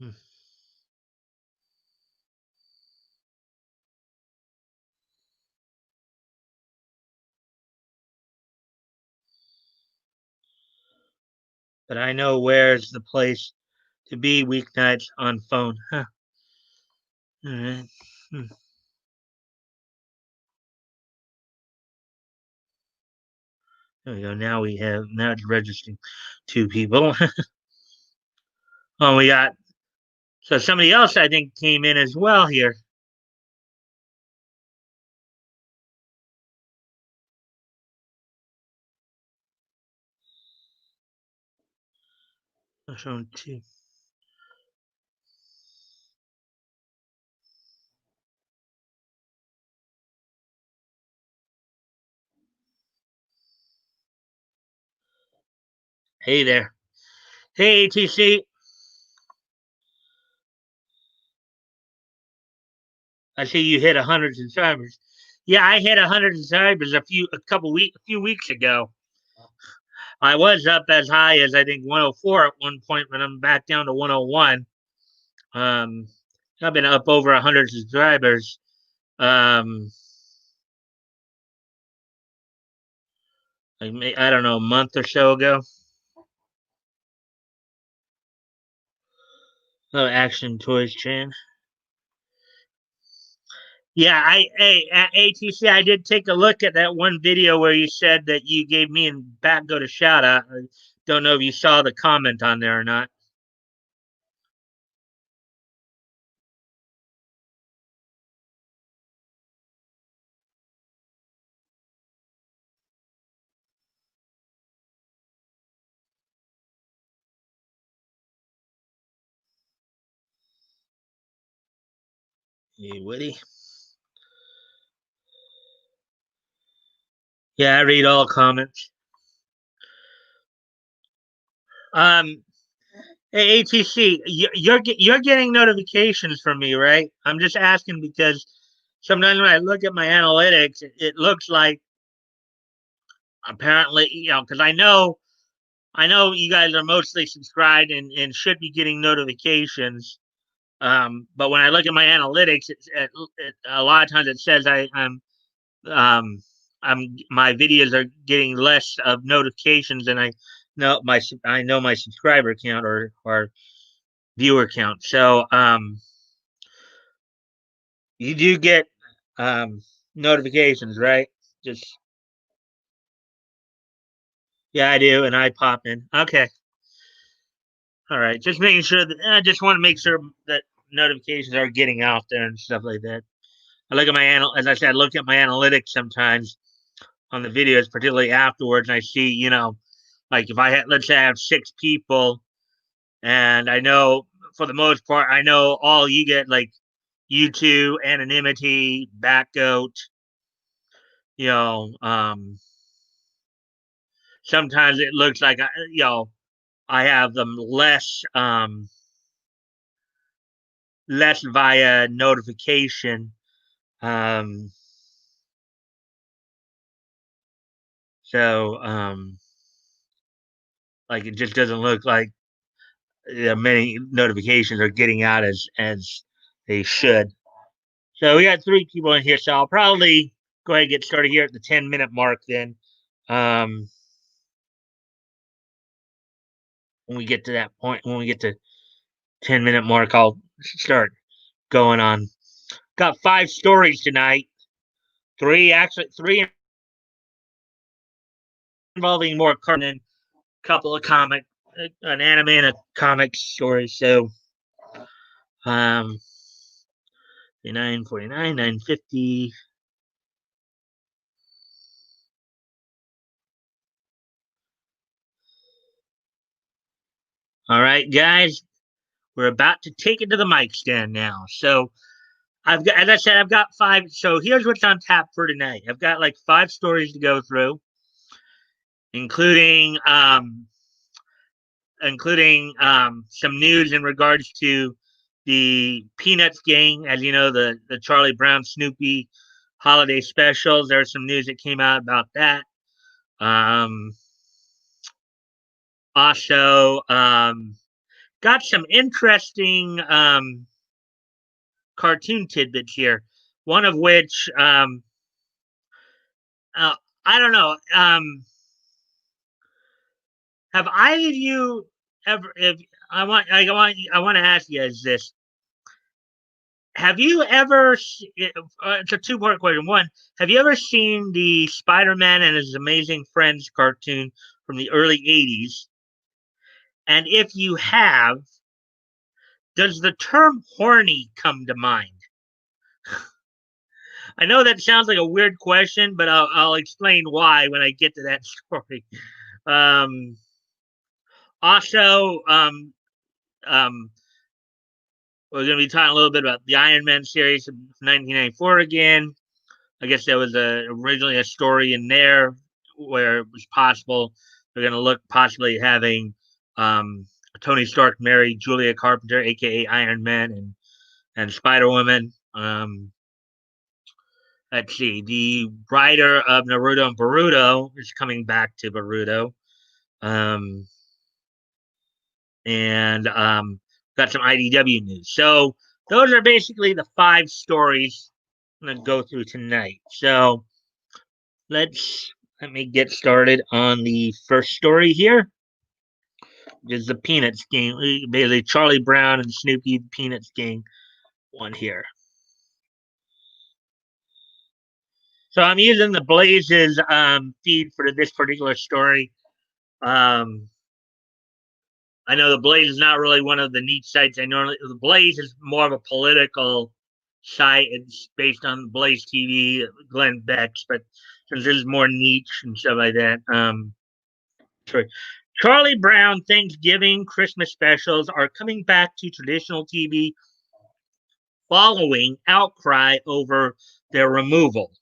Hmm. But I know where's the place to be weeknights on phone. Huh. All right. Hmm. There we go. Now it's registering two people. Oh, we got so somebody else I think came in as well here. So two. Hey there. Hey ATC. I see you hit 100 subscribers. Yeah, I hit 100 subscribers a few weeks ago. I was up as high as I think 104 at one point, but I'm back down to 101. Um, I've been up over 100 subscribers. Um, I don't know, a month or so ago. Oh, Action Toys Chan. Yeah, at ATC, I did take a look at that one video where you said that you gave me and Bat Go to shout out. I don't know if you saw the comment on there or not. Hey, Woody. Yeah, I read all comments. Um, Hey, ATC, you're getting notifications from me, right? I'm just asking because sometimes when I look at my analytics, it looks like apparently, because I know you guys are mostly subscribed and should be getting notifications. But when I look at my analytics, a lot of times it says um, my videos are getting less of notifications than I know my subscriber count or viewer count. So you do get um, notifications, right? Just yeah, I do, and I pop in. Okay, all right. Just making sure that I just want to make sure that notifications are getting out there and stuff like that. I look at as I said, I look at my analytics sometimes on the videos, particularly afterwards, and I see, like if I had, let's say I have 6 people, and I know for the most part, I know all you get like YouTube, anonymity, backgoat, you know, sometimes it looks like I have them less via notification. Um, so like it just doesn't look like many notifications are getting out as they should. So we got 3 people in here, so I'll probably go ahead and get started here at the 10-minute mark. Then um, when we get to that point, when we get to 10-minute mark, I'll start going on. Got 5 stories tonight. Three involving more cartoon and a couple of an anime and a comic story. So, um, 949, 950. All right, guys, we're about to take it to the mic stand now. So, as I said, I've got 5. So here's what's on tap for tonight. I've got like 5 stories to go through, including some news in regards to the Peanuts gang. As you know, the Charlie Brown Snoopy holiday specials. There's some news that came out about that. Um, also, got some interesting cartoon tidbits here. One of which, uh, I don't know. Have either of you ever? If I want to ask you is this: have you ever? It's a two-part question. One, have you ever seen the Spider-Man and His Amazing Friends cartoon from the early '80s? And if you have, does the term "horny" come to mind? I know that sounds like a weird question, but I'll explain why when I get to that story. Um, also, um, we're going to be talking a little bit about the Iron Man series of 1994 again. I guess there was originally a story in there where it was possible they're going to look possibly having um, Tony Stark marry Julia Carpenter, aka Iron Man, and Spider Woman. Let's see. The writer of Naruto and Boruto is coming back to Boruto. Um, and got some IDW news. So those are basically the five stories I'm going to go through tonight. So let me get started on the first story here. Which is the Peanuts game. Basically, Charlie Brown and Snoopy Peanuts game one here. So I'm using the Blazes feed for this particular story. Um, I know the Blaze is not really one of the neat sites. I normally the Blaze is more of a political site. It's based on Blaze TV, Glenn Beck's, but since this is more niche and stuff like that, sorry. Charlie Brown Thanksgiving Christmas specials are coming back to traditional TV following outcry over their removal.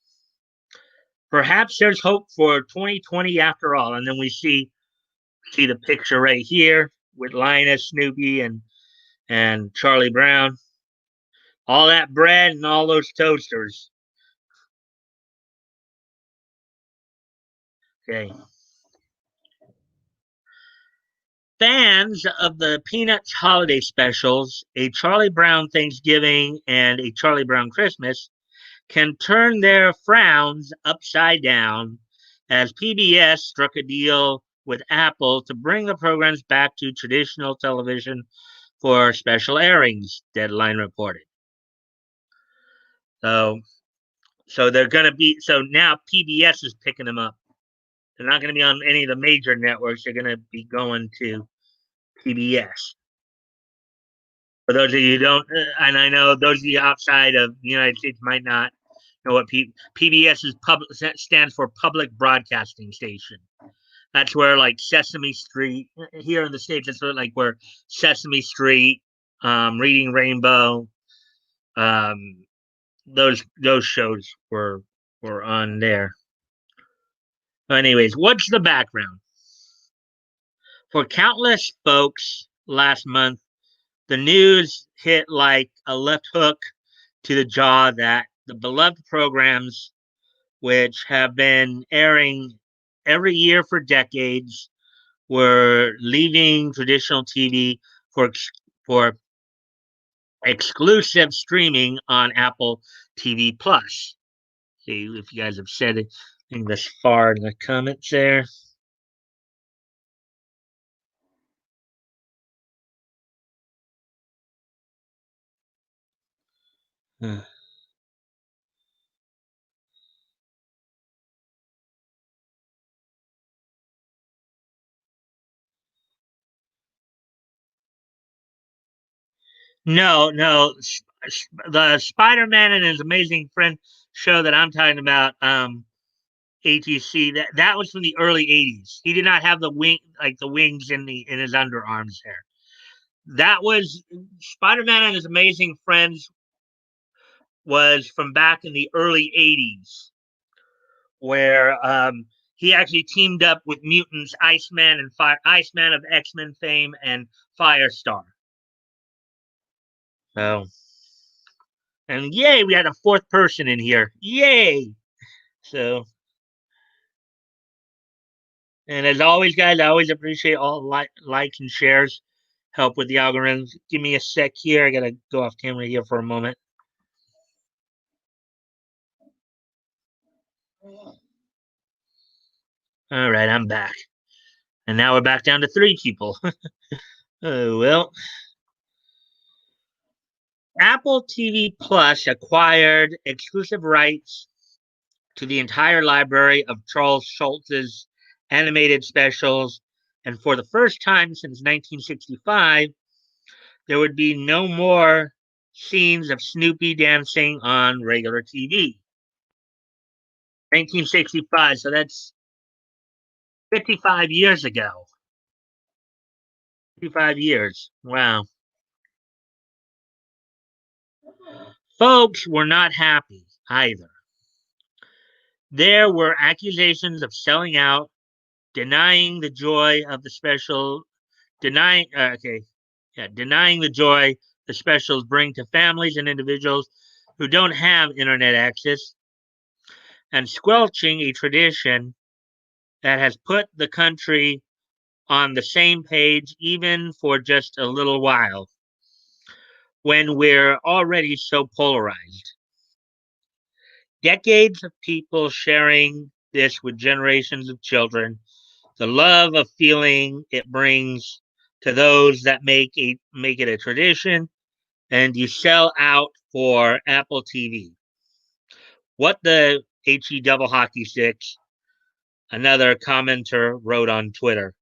Perhaps there's hope for 2020 after all. And then we see the picture right here with Linus, Snoopy, and Charlie Brown. All that bread and all those toasters. Okay. Fans of the Peanuts holiday specials, a Charlie Brown Thanksgiving and a Charlie Brown Christmas, can turn their frowns upside down as PBS struck a deal with Apple to bring the programs back to traditional television for special airings, Deadline reported. So so they're going to be so now PBS is picking them up. They're not going to be on any of the major networks. They're going to be going to PBS. For those of you who don't, and I know those of you outside of the United States might not know what PBS is stands for Public Broadcasting Station. That's where like Sesame Street here in the States. That's where Sesame Street, Reading Rainbow, um, those shows were on there. Anyways, what's the background? For countless folks last month, the news hit like a left hook to the jaw that the beloved programs, which have been airing every year for decades, were leaving traditional TV for exclusive streaming on Apple TV Plus. See if you guys have said anything this far in the comments there. No, no. The Spider-Man and His Amazing Friend show that I'm talking about, ATC, that was from the early '80s. He did not have the wings in his underarms there. That was Spider-Man and His Amazing Friends was from back in the early '80s, where he actually teamed up with mutants Iceman and Iceman of X-Men fame and Firestar. So, and yay, we had a fourth person in here. Yay! So, and as always, guys, I always appreciate all likes and shares. help with the algorithms. Give me a sec here. I gotta go off camera here for a moment. All right, I'm back. And now we're back down to 3 people. Well, Apple TV Plus acquired exclusive rights to the entire library of Charles Schulz's animated specials, and for the first time since 1965, there would be no more scenes of Snoopy dancing on regular TV. 1965, so that's 55 years ago. 55 years. Wow. Folks were not happy either. There were accusations of selling out, denying the joy of the special, denying the joy the specials bring to families and individuals who don't have internet access, and squelching a tradition that has put the country on the same page even for just a little while when we're already so polarized. Decades of people sharing this with generations of children, the love of feeling it brings to those that make it a tradition, and you sell out for Apple TV. What the HE double hockey sticks? Another commenter wrote on Twitter.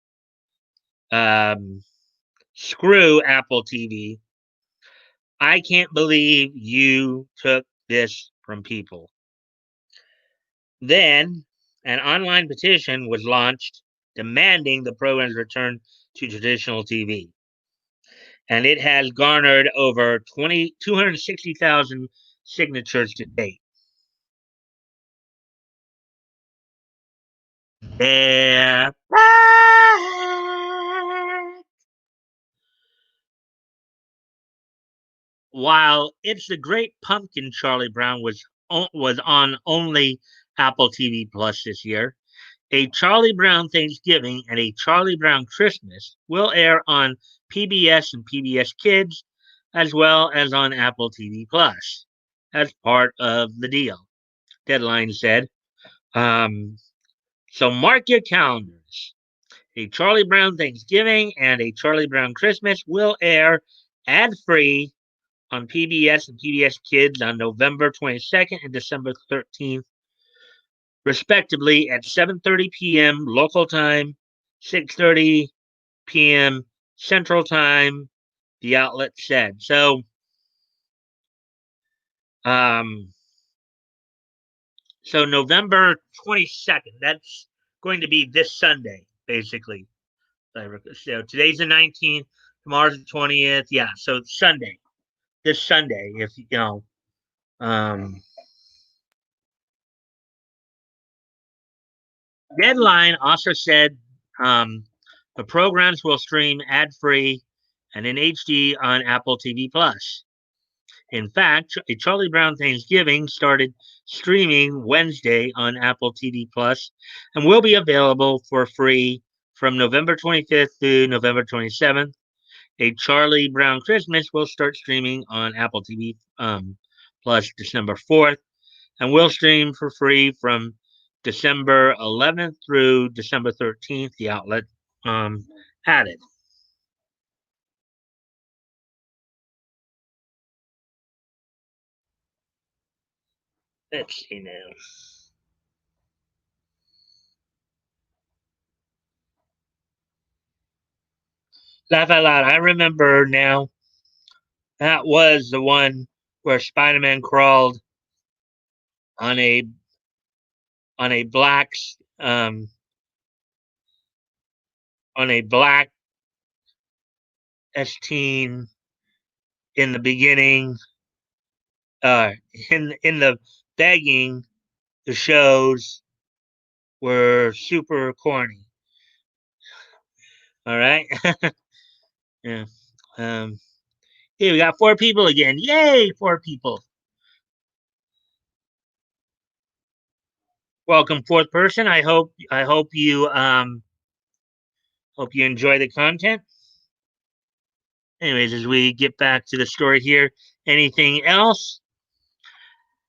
Screw Apple TV. I can't believe you took this from people. Then an online petition was launched demanding the program's return to traditional TV. And it has garnered over 260,000 signatures to date. Yeah. While It's the Great Pumpkin, Charlie Brown was on only Apple TV Plus this year, a Charlie Brown Thanksgiving and a Charlie Brown Christmas will air on PBS and PBS Kids, as well as on Apple TV Plus, as part of the deal. Deadline said. Um, so mark your calendars. A Charlie Brown Thanksgiving and a Charlie Brown Christmas will air ad-free on PBS and PBS Kids on November 22nd and December 13th, respectively, at 7:30 p.m. local time, 6:30 p.m. Central Time, the outlet said. Um, so November 22nd, that's going to be this Sunday, basically. So today's the 19th, tomorrow's the 20th. Yeah, so it's Sunday, this Sunday, if you know. Um, Deadline also said the programs will stream ad free and in HD on Apple TV Plus. In fact, a Charlie Brown Thanksgiving started streaming Wednesday on Apple TV Plus and will be available for free from November 25th to November 27th. A Charlie Brown Christmas will start streaming on Apple TV Plus December 4th and will stream for free from December 11th through December 13th, the outlet added. Let's see now. Laugh out loud. I remember now. That was the one where Spider-Man crawled on a on a black um on a black S-teen in the beginning. Uh, in the begging, the shows were super corny. All right. Yeah. Um, Hey, we got 4 people again. Yay, 4 people. Welcome, fourth person. I hope you enjoy the content. Anyways, as we get back to the story here, anything else?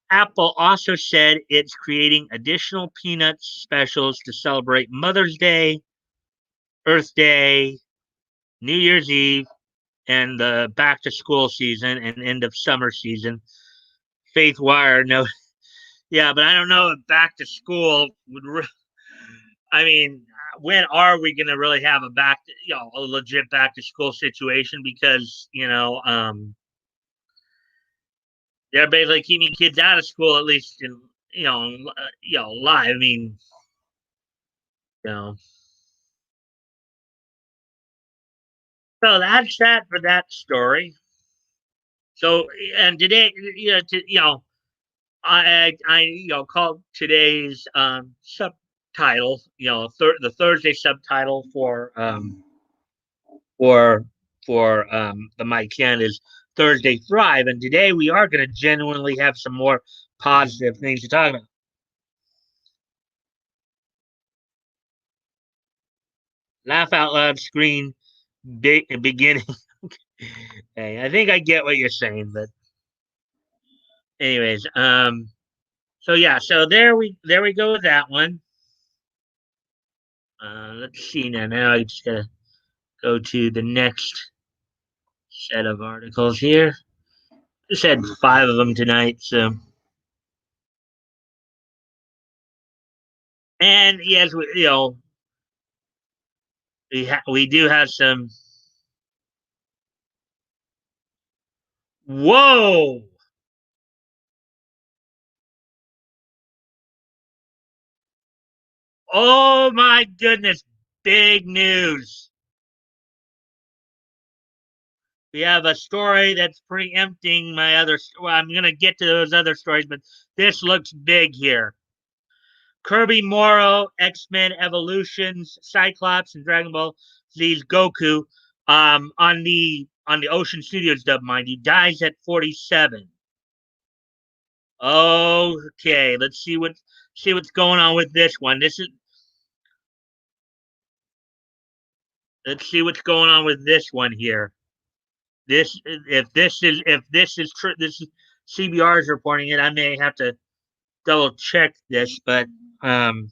Apple also said it's creating additional Peanuts specials to celebrate Mother's Day, Earth Day, New Year's Eve, and the back to school season and end of summer season. Faith Wire, no, yeah, but I don't know if back to school would. I mean, when are we going to really have a a legit back to school situation? Because they're basically keeping kids out of school at least in live. I mean, you know. So that's that for that story. So and today, I called today's subtitle, the Thursday subtitle for the Mikestand is Thursday Thrive, and today we are going to genuinely have some more positive things to talk about. Laugh out loud screen beginning. Hey, I think I get what you're saying, but anyways, so yeah, so there we go with that one. Let's see now. Now I just gotta go to the next set of articles here. Just had five of them tonight, so and yes, we do have some. Whoa! Oh my goodness! Big news. We have a story that's preempting my other. Well, I'm gonna get to those other stories, but this looks big here. Kirby Morrow, X Men Evolutions, Cyclops, and Dragon Ball Z's Goku. On the Ocean Studios dub, mind you, dies at 47. Okay, let's see what's going on with this one. Let's see what's going on with this one here. If this is true, this is CBR is reporting it. I may have to double check this, but um,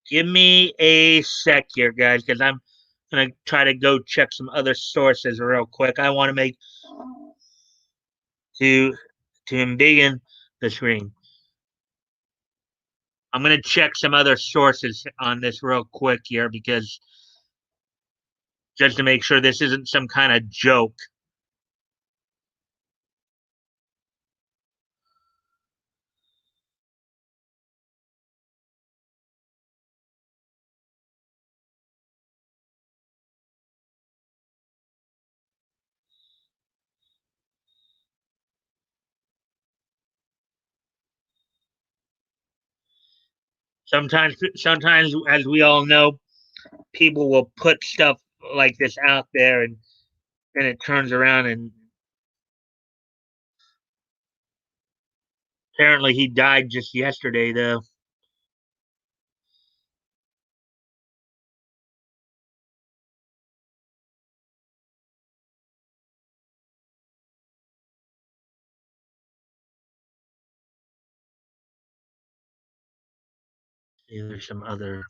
give me a sec here, guys, because I'm gonna try to go check some other sources real quick. I want to make to to embiggen the screen. I'm gonna check some other sources on this real quick here because just to make sure this isn't some kind of joke. Sometimes, as we all know, people will put stuff like this out there, and then it turns around, and apparently he died just yesterday, though. Yeah, there's some other.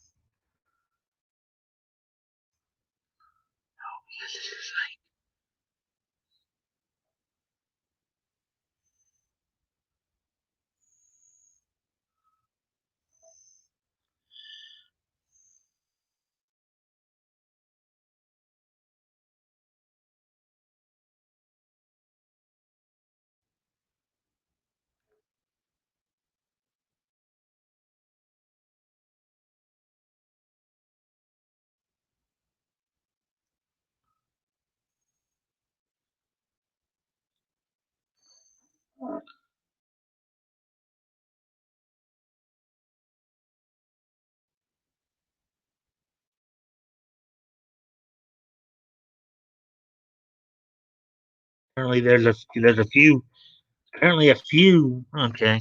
Apparently, there's a few. Apparently, a few. Okay.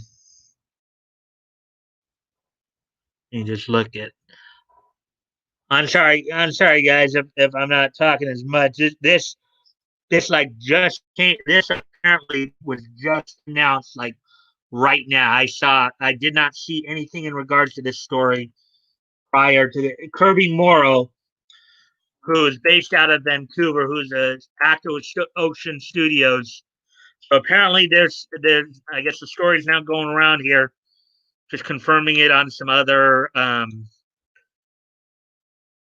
You just look at. I'm sorry, guys, if I'm not talking as much. This like just came. This apparently was just announced like right now. I did not see anything in regards to this story prior to the Kirby Morrow, who is based out of Vancouver, who's a actor with Ocean Studios. So apparently there's I guess the story is now going around here, just confirming it on some other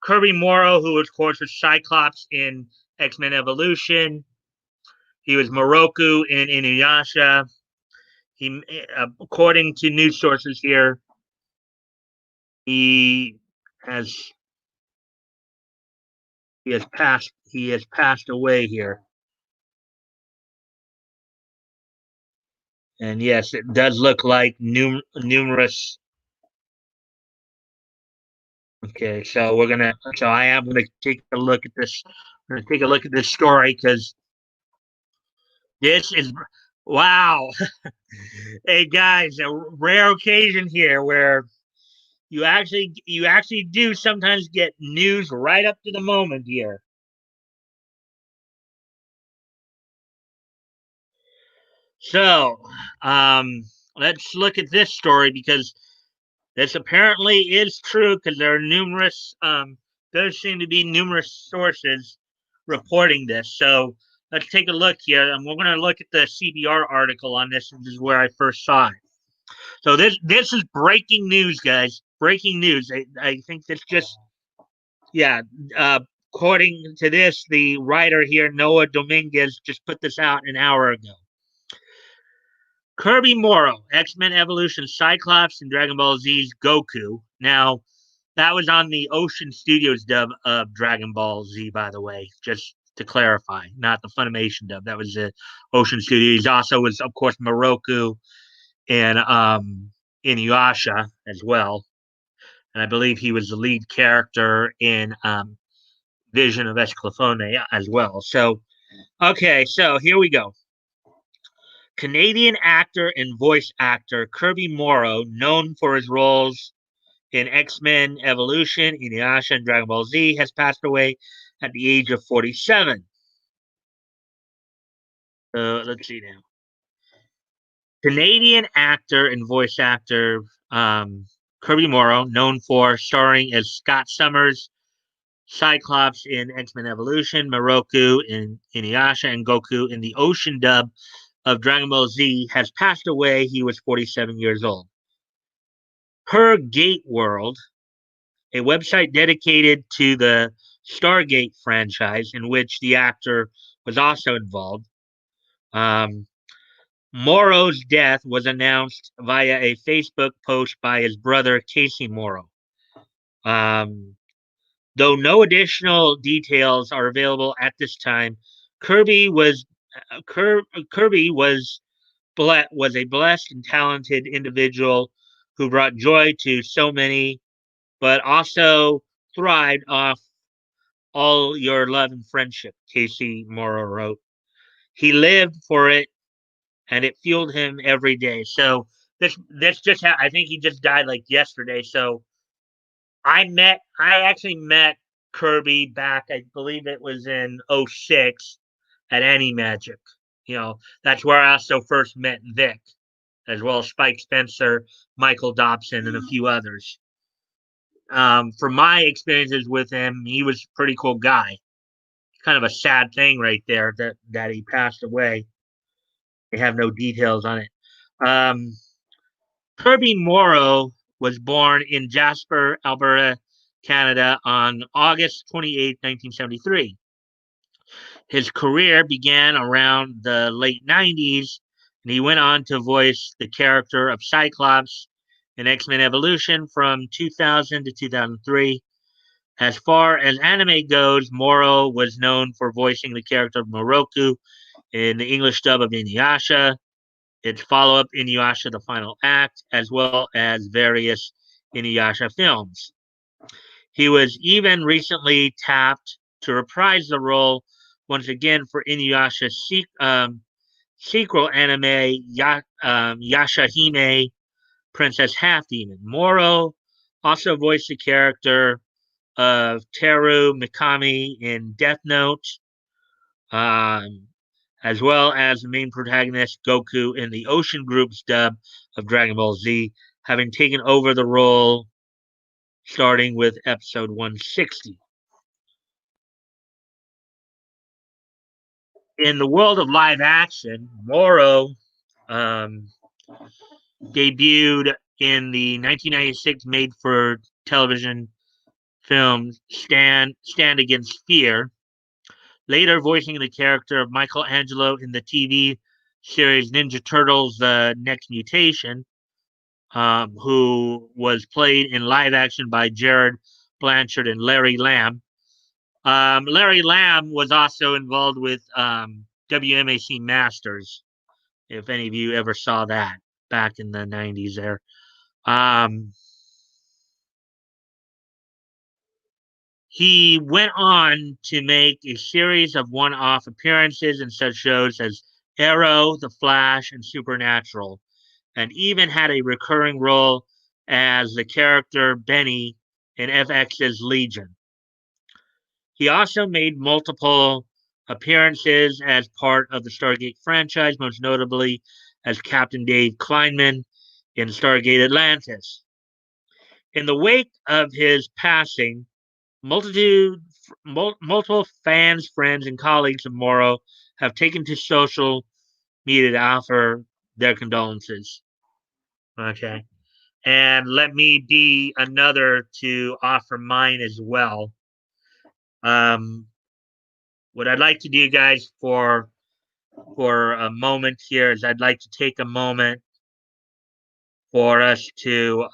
Kirby Morrow, who of course was Cyclops in X-Men Evolution. He was Moroku in Inuyasha. He, according to news sources here, he has he has passed away here. And yes, it does look like numerous. Okay, so I am gonna take a look at this. I'm gonna take a look at this story because this is wow. Hey guys, a rare occasion here where you actually do sometimes get news right up to the moment here. So, um, let's look at this story because this apparently is true because there are numerous, there seem to be numerous sources reporting this. So let's take a look here, and we're going to look at the CBR article on this. This is where I first saw it. So this is breaking news, guys. Breaking news. I think this just yeah. According to this, the writer here, Noah Dominguez, just put this out an hour ago. Kirby Morrow, X-Men Evolution, Cyclops, and Dragon Ball Z's Goku. Now, that was on the Ocean Studios dub of Dragon Ball Z, by the way, just to clarify, not the Funimation dub. That was the Ocean Studios. Also was, of course, Moroku and Inuyasha as well. And I believe he was the lead character in Vision of Esclafone as well. So, okay, so here we go. Canadian actor and voice actor Kirby Morrow, known for his roles in X-Men Evolution, Inuyasha, and Dragon Ball Z, has passed away at the age of 47. Let's see now. Canadian actor and voice actor Kirby Morrow, known for starring as Scott Summers, Cyclops in X-Men Evolution, Moroku in Inuyasha, and Goku in the Ocean dub of Dragon Ball Z, has passed away. He was 47 years old. Per Gate World, a website dedicated to the Stargate franchise, in which the actor was also involved. Um, Morrow's death was announced via a Facebook post by his brother, Casey Morrow. Um, though no additional details are available at this time, Kirby was Kirby was a blessed and talented individual who brought joy to so many, but also thrived off all your love and friendship, Casey Morrow wrote. He lived for it and it fueled him every day. So this just I think he just died like yesterday. So I actually met Kirby back, I believe it was in '06 at Any Magic. You know, that's where I also first met Vic, as well as Spike Spencer, Michael Dobson, and a few others. From my experiences with him, he was a pretty cool guy. Kind of a sad thing right there that he passed away. They have no details on it. Um, Kirby Morrow was born in Jasper, Alberta, Canada on August 28, 1973. His career began around the late 90s, and he went on to voice the character of Cyclops in X-Men Evolution from 2000 to 2003. As far as anime goes, Morrow was known for voicing the character of Moroku in the English dub of Inuyasha, its follow up Inuyasha The Final Act, as well as various Inuyasha films. He was even recently tapped to reprise the role once again for Inuyasha's sequel anime Yashahime Princess Half Demon. Morrow Also voiced the character of Teru Mikami in Death Note, um, as well as the main protagonist Goku in the Ocean Group's dub of Dragon Ball Z, having taken over the role starting with episode 160. In the world of live action, Moro um, debuted in the 1996 made for television film Stand Against Fear, later voicing the character of Michelangelo in the TV series Ninja Turtles The Next Mutation, who was played in live action by Jared Blanchard and Larry Lamb. Larry Lamb was also involved with WMAC Masters, if any of you ever saw that back in the 90s there. Um, he went on to make a series of one off appearances in such shows as Arrow, The Flash, and Supernatural, and even had a recurring role as the character Benny in FX's Legion. He also made multiple appearances as part of the Stargate franchise, most notably as Captain Dave Kleinman in Stargate Atlantis. In the wake of his passing, multiple fans, friends, and colleagues of Morrow have taken to social media to offer their condolences. Okay. And let me be another to offer mine as well. Um, what I'd like to do, guys, for a moment here is I'd like to take a moment for us to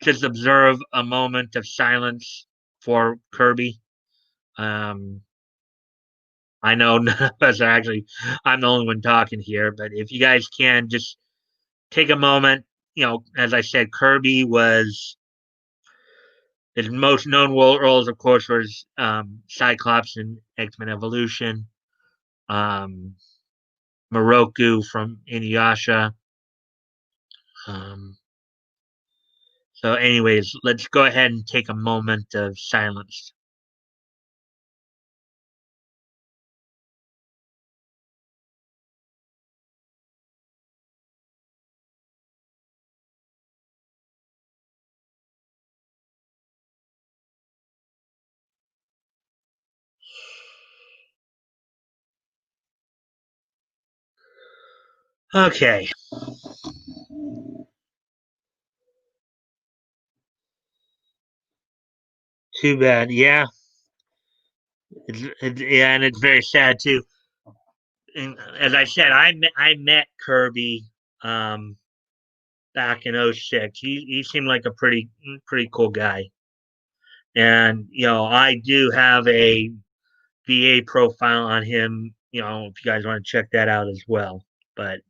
just observe a moment of silence for Kirby. Um, I know none of us are actually, I'm the only one talking here, but if you guys can just take a moment, as I said, Kirby was his most known roles, of course, was Cyclops in X Men Evolution, um, Moroku from Inuyasha. Um, so, anyways, let's go ahead and take a moment of silence. Okay, too bad. Yeah, yeah, and it's very sad too. And as I said, I met Kirby um, back in '06. He seemed like a pretty cool guy, and I do have a VA profile on him. If you guys want to check that out as well. But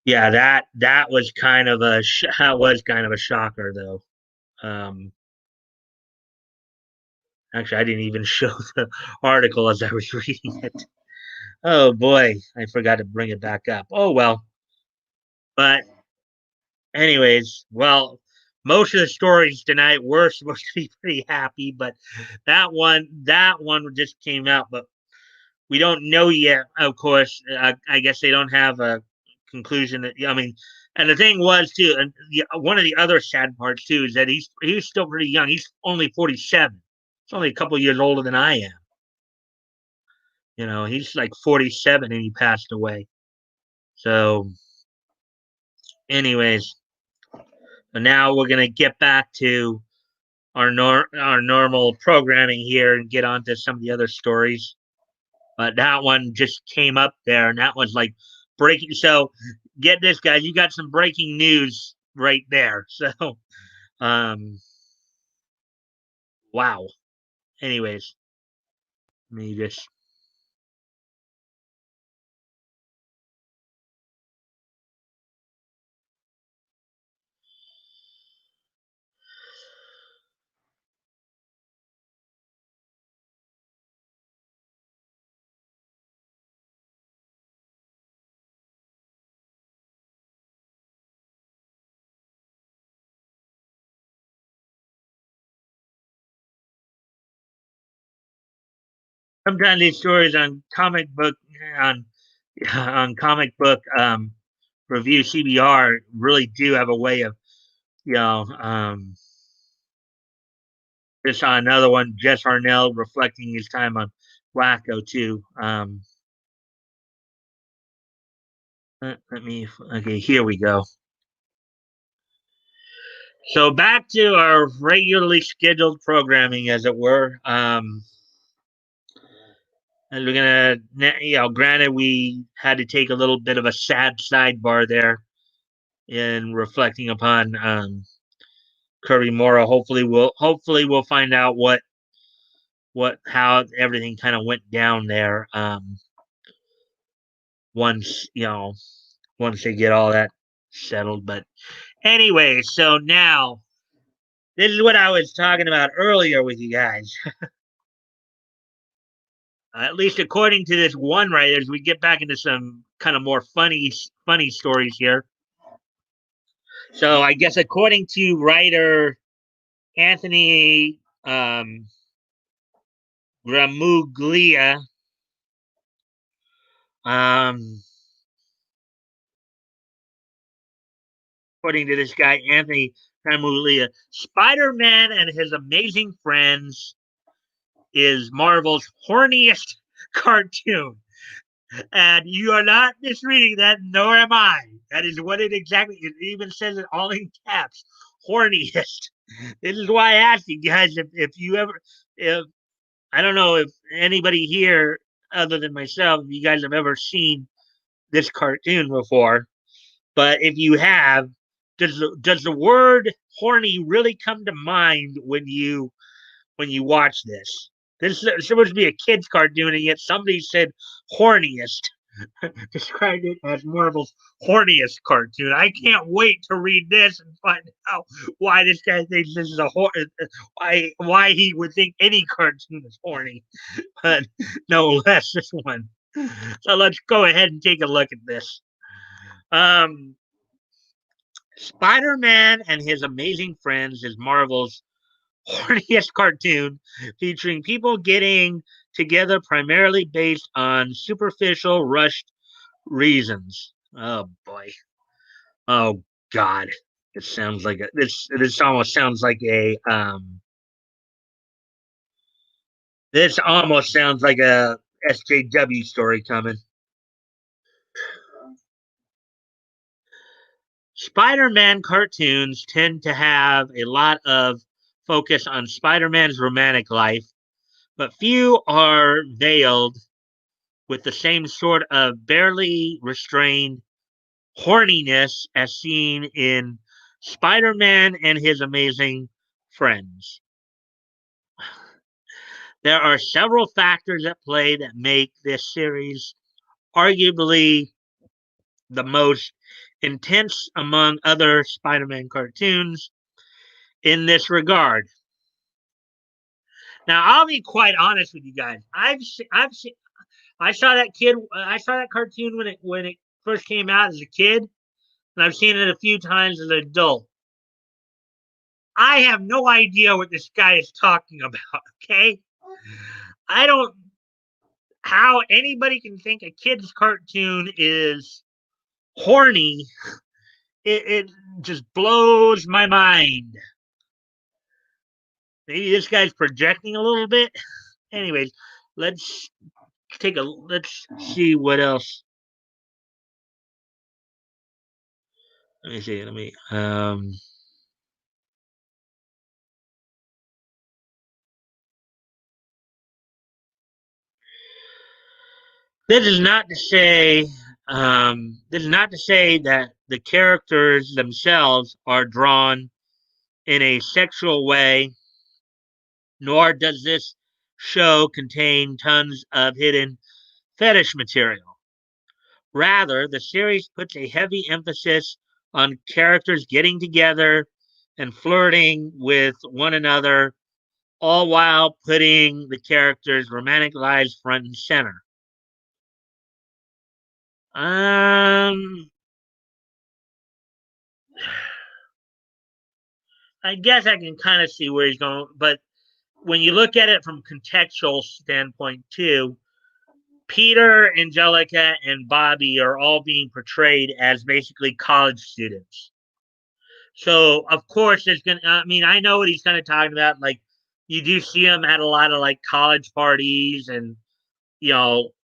yeah, that was kind of that was kind of a shocker though. Um, Actually, I didn't even show the article as I was reading it. Oh boy, I forgot to bring it back up. Oh well. But anyways, well, most of the stories tonight were supposed to be pretty happy, but that one just came out. But we don't know yet. Of course, I guess they don't have a conclusion. I mean, and the thing was too, and one of the other sad parts too is that he's still pretty young. He's only 47. He's only a couple years older than I am. He's like 47 and he passed away. So, anyways, so now we're gonna get back to our normal programming here and get on to some of the other stories. But that one just came up there, and that was like breaking. So, get this, guys, you got some breaking news right there. So, um, wow. Anyways, let me just sometimes these stories on on comic book review CBR really do have a way of you know just saw another one, Jess Harnell reflecting his time on Wacko too. Let me okay, here we go. So back to our regularly scheduled programming, as it were. And we're granted, we had to take a little bit of a sad sidebar there in reflecting upon Kirby Mora. Hopefully we'll find out how everything kind of went down there. Once once they get all that settled. But anyway, so now this is what I was talking about earlier with you guys. At least according to this one writer, as we get back into some kind of more funny stories here. So I guess according to writer Anthony Gramuglia, um, according to this guy Anthony Gramuglia, Spider-Man and His Amazing Friends is Marvel's horniest cartoon. And you are not misreading that, nor am I. That is what it exactly, it even says it all in caps. Horniest. This is why I asked you guys if you ever, if I don't know if anybody here other than myself, if you guys have ever seen this cartoon before, but if you have, does the word horny really come to mind when you watch this? This is supposed to be a kids cartoon, and yet somebody said horniest, described it as Marvel's horniest cartoon. I can't wait to read this and find out why this guy thinks this is why he would think any cartoon is horny, but no less this one. So let's go ahead and take a look at this. Um, Spider-Man and His Amazing Friends is Marvel's horniest cartoon featuring people getting together primarily based on superficial, rushed reasons. Oh boy. Oh god. It sounds like this almost sounds like a this almost sounds like a SJW story coming. Spider-Man cartoons tend to have a lot of focus on Spider-Man's romantic life, but few are veiled with the same sort of barely restrained horniness as seen in Spider Man and His Amazing Friends. There are several factors at play that make this series arguably the most intense among other Spider Man cartoons in this regard. Now, I'll be quite honest with you guys. I saw that cartoon when it first came out as a kid, and I've seen it a few times as an adult. I have no idea what this guy is talking about. Okay, I don't how anybody can think a kid's cartoon is horny. It just blows my mind. Maybe this guy's projecting a little bit. Anyways, let's let's see what else. Let me see. Let me This is not to say this is not to say that the characters themselves are drawn in a sexual way, nor does this show contain tons of hidden fetish material. Rather, the series puts a heavy emphasis on characters getting together and flirting with one another, all while putting the characters' romantic lives front and center. Um, I guess I can kind of see where he's going, but when you look at it from contextual standpoint too, Peter, Angelica, and Bobby are all being portrayed as basically college students. So of course there's gonna. I mean, I know what he's kind of talking about. Like you do see him at a lot of like college parties and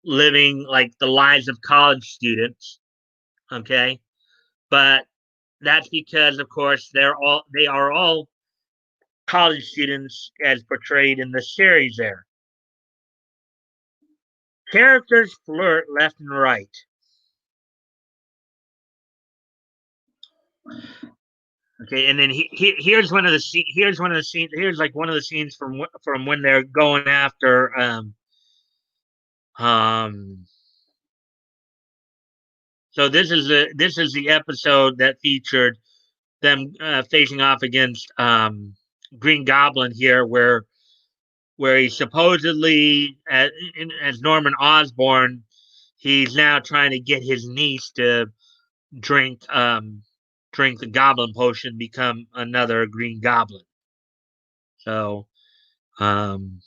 living like the lives of college students. Okay, but that's because of course they are all college students as portrayed in the series there. Characters flirt left and right. Okay, and then here's one of the here's one of the scenes here's like one of the scenes from when they're going after um so this is the episode that featured them facing off against Green Goblin here, where he supposedly as Norman Osborn, he's now trying to get his niece to drink drink the Goblin potion, become another Green Goblin. So um,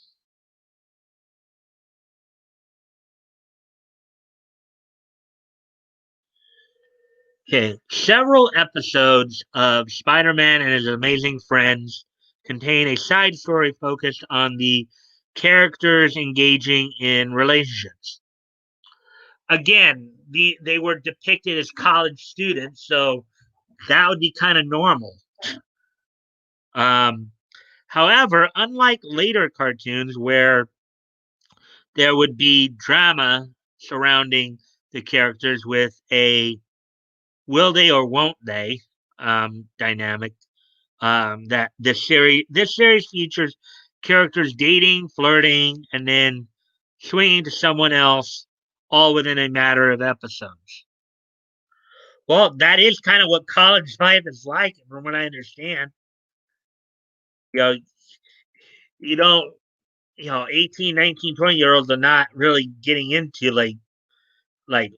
okay, several episodes of Spider-Man and His Amazing Friends contain a side story focused on the characters engaging in relationships. Again, they were depicted as college students, so that would be kind of normal. Um, However, unlike later cartoons where there would be drama surrounding the characters with a will they or won't they dynamic, that this series features characters dating, flirting, and then swinging to someone else, all within a matter of episodes. Well, that is kind of what college life is like, from what I understand. You know, you don't, 18, 19, 20 year olds are not really getting into like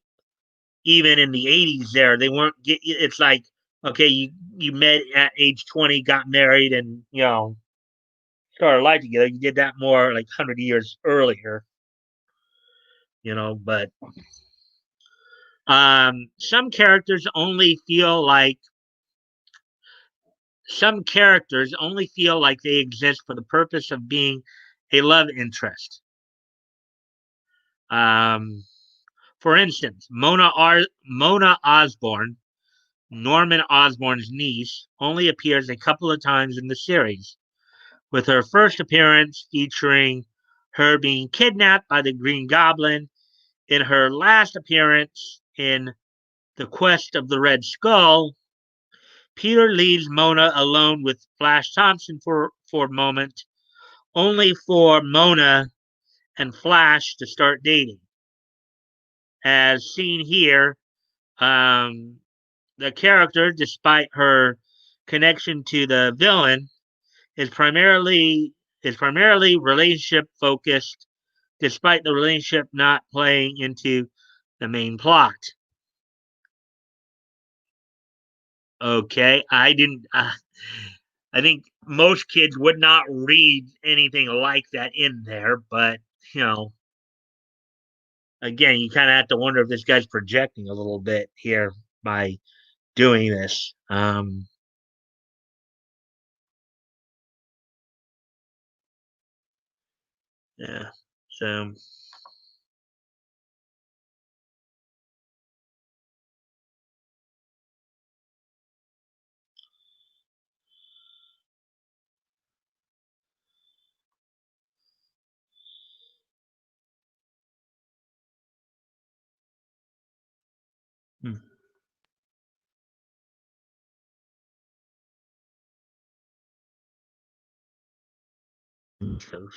even in the 80s there, they weren't get it's like, okay, you met at age 20, got married, and started life together. You did that more like 100 years earlier, but some characters only feel like they exist for the purpose of being a love interest. Um, for instance, Mona Osborn, Norman Osborn's niece, only appears a couple of times in the series, with her first appearance featuring her being kidnapped by the Green Goblin, in her last appearance in The Quest of the Red Skull. Peter leaves Mona alone with Flash Thompson for a moment, only for Mona and Flash to start dating. As seen here, um, the character, despite her connection to the villain, is primarily relationship focused, despite the relationship not playing into the main plot. Okay, I didn't. I think most kids would not read anything like that in there, but you know, again, you kind of have to wonder if this guy's projecting a little bit here by doing this. Yeah. So, hmm, so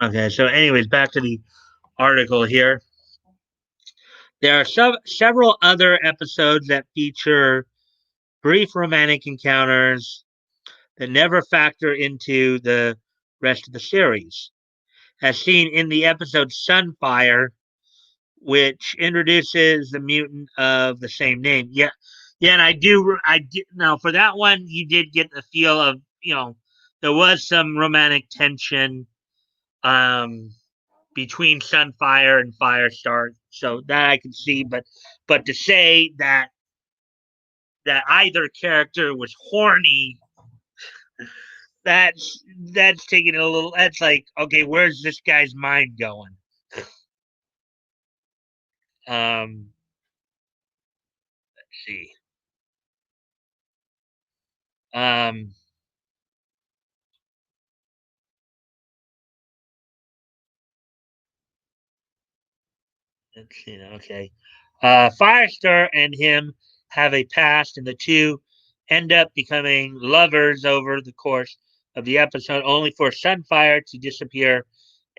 okay. So, anyways, back to the article here. There are several other episodes that feature brief romantic encounters that never factor into the rest of the series. As seen in the episode Sunfire, which introduces the mutant of the same name. Yeah, yeah, and I did. Now for that one, you did get the feel of there was some romantic tension um, between Sunfire and Firestar, so that I could see. But to say that either character was horny, that's taking it a little. That's like, okay, where's this guy's mind going? Um, let's see. Um, let's see. Okay, Firestar and him have a past, and the two end up becoming lovers over the course of the episode, only for Sunfire to disappear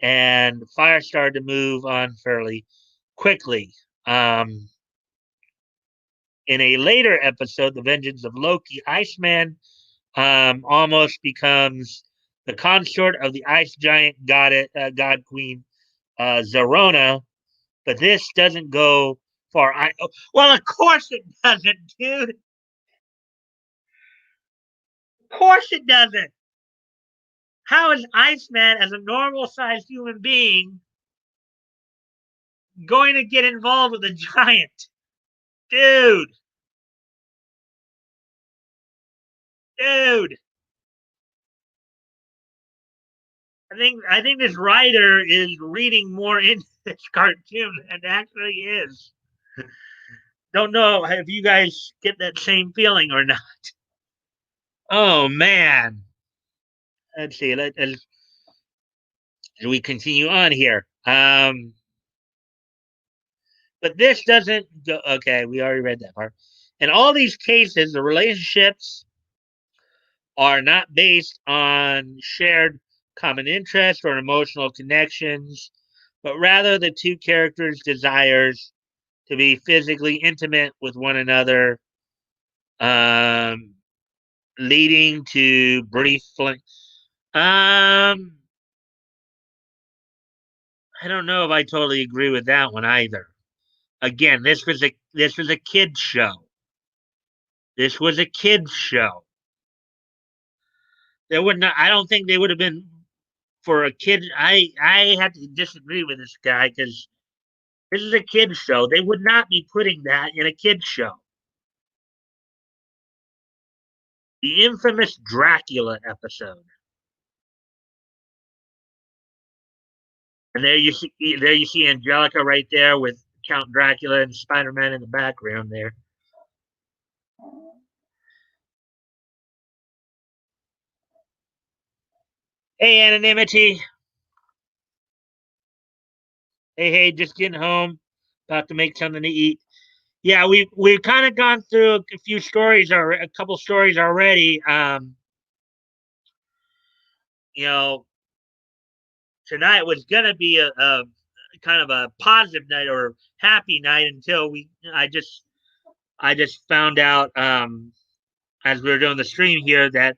and Firestar to move on fairly quickly. Um, in a later episode, The Vengeance of Loki, Iceman almost becomes the consort of the ice giant god queen Zarona, but this doesn't go far. Well, of course it doesn't, dude. Of course it doesn't. How is Iceman, as a normal sized human being, going to get involved with a giant? Dude, dude. I think this writer is reading more into this cartoon than it actually is. Don't know if you guys get that same feeling or not. Oh man. Let's see. As we continue on here. But this doesn't go. Okay, we already read that part. In all these cases, the relationships are not based on shared common interests or emotional connections, but rather the two characters' desires to be physically intimate with one another, um, leading to brief fling. Um, I don't know if I totally agree with that one either. Again, this was a kids show. This was a kids show. There would not. I don't think they would have been for a kid. I have to disagree with this guy because this is a kids show. They would not be putting that in a kids show. The infamous Dracula episode. And there you see Angelica right there with Count Dracula and Spider Man in the background there. Hey, anonymity. Hey, just getting home, about to make something to eat. Yeah, we've kind of gone through a few stories or a couple stories already. You know, tonight was gonna be a kind of a positive night or happy night until I just found out as we were doing the stream here that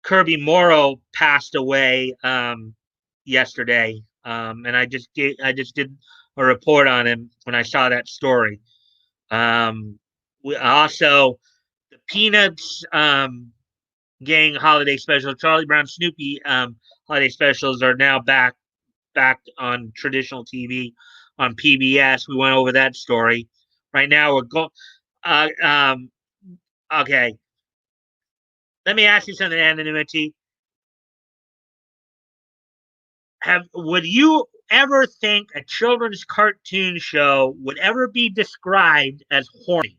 Kirby Morrow passed away yesterday, and I just did a report on him when I saw that story. We also the Peanuts Gang holiday special, Charlie Brown Snoopy holiday specials are now back on traditional TV on PBS. We went over that story. Right now we're going. Uh, um, okay, let me ask you something, anonymity. Would you ever think a children's cartoon show would ever be described as horny?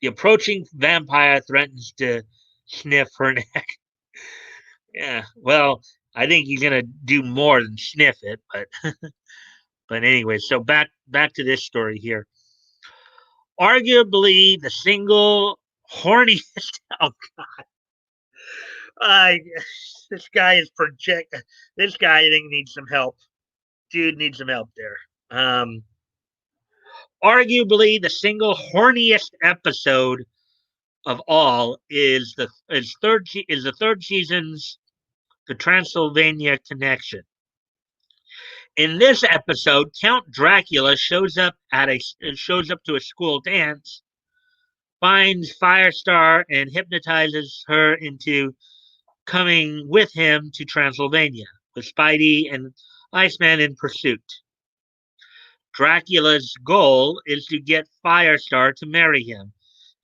The approaching vampire threatens to sniff her neck. Yeah, well, I think he's gonna do more than sniff it, but anyway. So back to this story here. Arguably the single horniest. Oh, I this guy is project. This guy I think needs some help. Dude needs some help there. Um, Arguably the single horniest episode of all is the third season's The Transylvania Connection. In this episode, Count Dracula shows up to a school dance, finds Firestar, and hypnotizes her into coming with him to Transylvania, with Spidey and Iceman in pursuit. Dracula's goal is to get Firestar to marry him,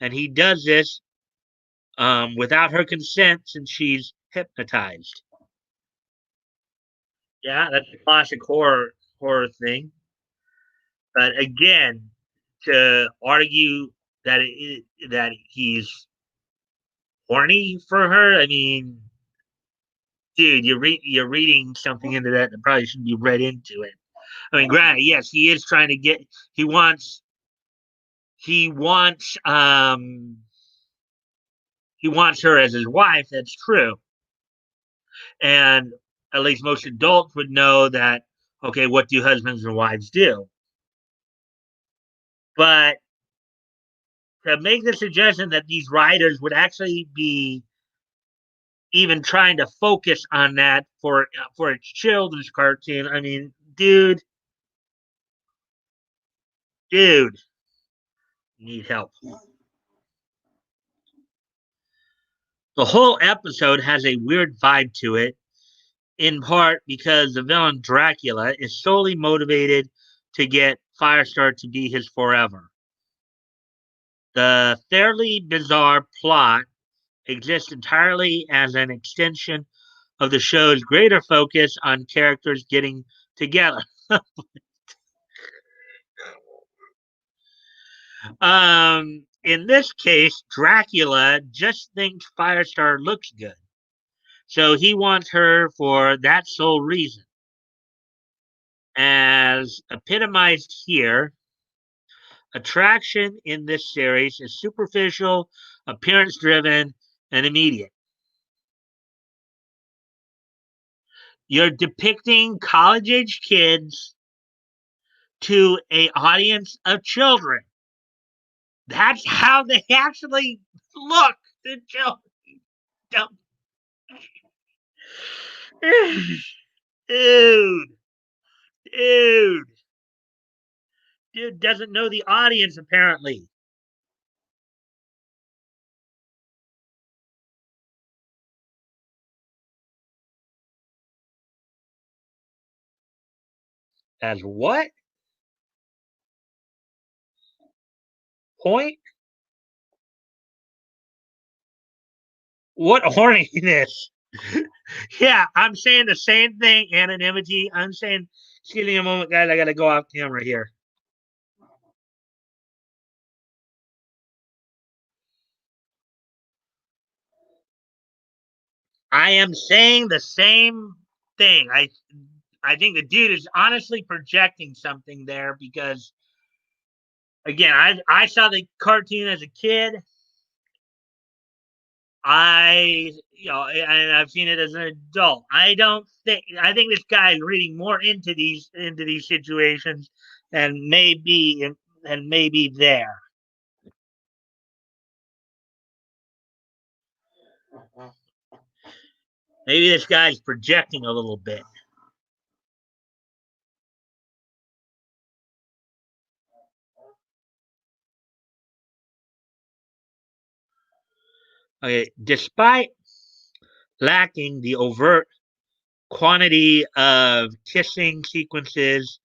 and he does this without her consent since she's hypnotized. Yeah, that's a classic horror thing. But again, to argue that he's horny for her, I mean, dude, you're reading something into that probably shouldn't be read into it. I mean, granted, yes, he is trying to get. He wants he wants her as his wife. That's true, and at least most adults would know that. Okay, what do husbands and wives do? But to make the suggestion that these writers would actually be even trying to focus on that for a children's cartoon, I mean, dude, need help. The whole episode has a weird vibe to it, in part because the villain Dracula is solely motivated to get Firestar to be his forever. The fairly bizarre plot exists entirely as an extension of the show's greater focus on characters getting together. In this case, Dracula just thinks Firestar looks good. So he wants her for that sole reason. As epitomized here, attraction in this series is superficial, appearance driven, and immediate. You're depicting college age kids to a audience of children. That's how they actually look. The children. Dude, dude, dude doesn't know the audience apparently. As what point? What horniness? Yeah, I'm saying the same thing. Anonymity. I'm saying, excuse me a moment, guys. I got to go off camera here. I am saying the same thing. I think the dude is honestly projecting something there because again, I saw the cartoon as a kid. And I've seen it as an adult. I think this guy is reading more into these situations and maybe there. Maybe this guy's projecting a little bit. Okay, despite lacking the overt quantity of kissing sequences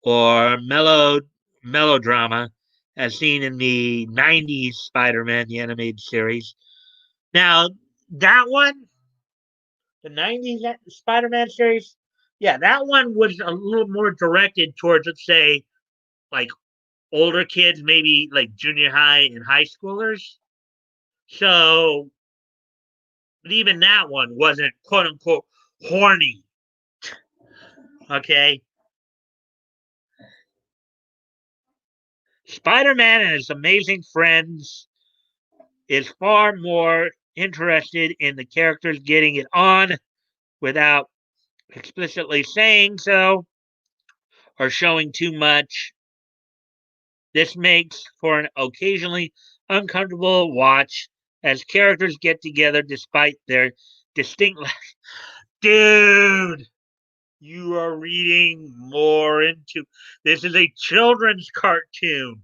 or melodrama as seen in the 90s Spider-Man the animated series. Now, that one, the 90s Spider-Man series, yeah, that one was a little more directed towards, let's say, like older kids, maybe like junior high and high schoolers. So, but even that one wasn't quote unquote horny. Okay. Spider Man and his amazing friends is far more interested in the characters getting it on without explicitly saying so or showing too much. This makes for an occasionally uncomfortable watch as characters get together despite their distinct. Dude, you are reading more into. This is a children's cartoon.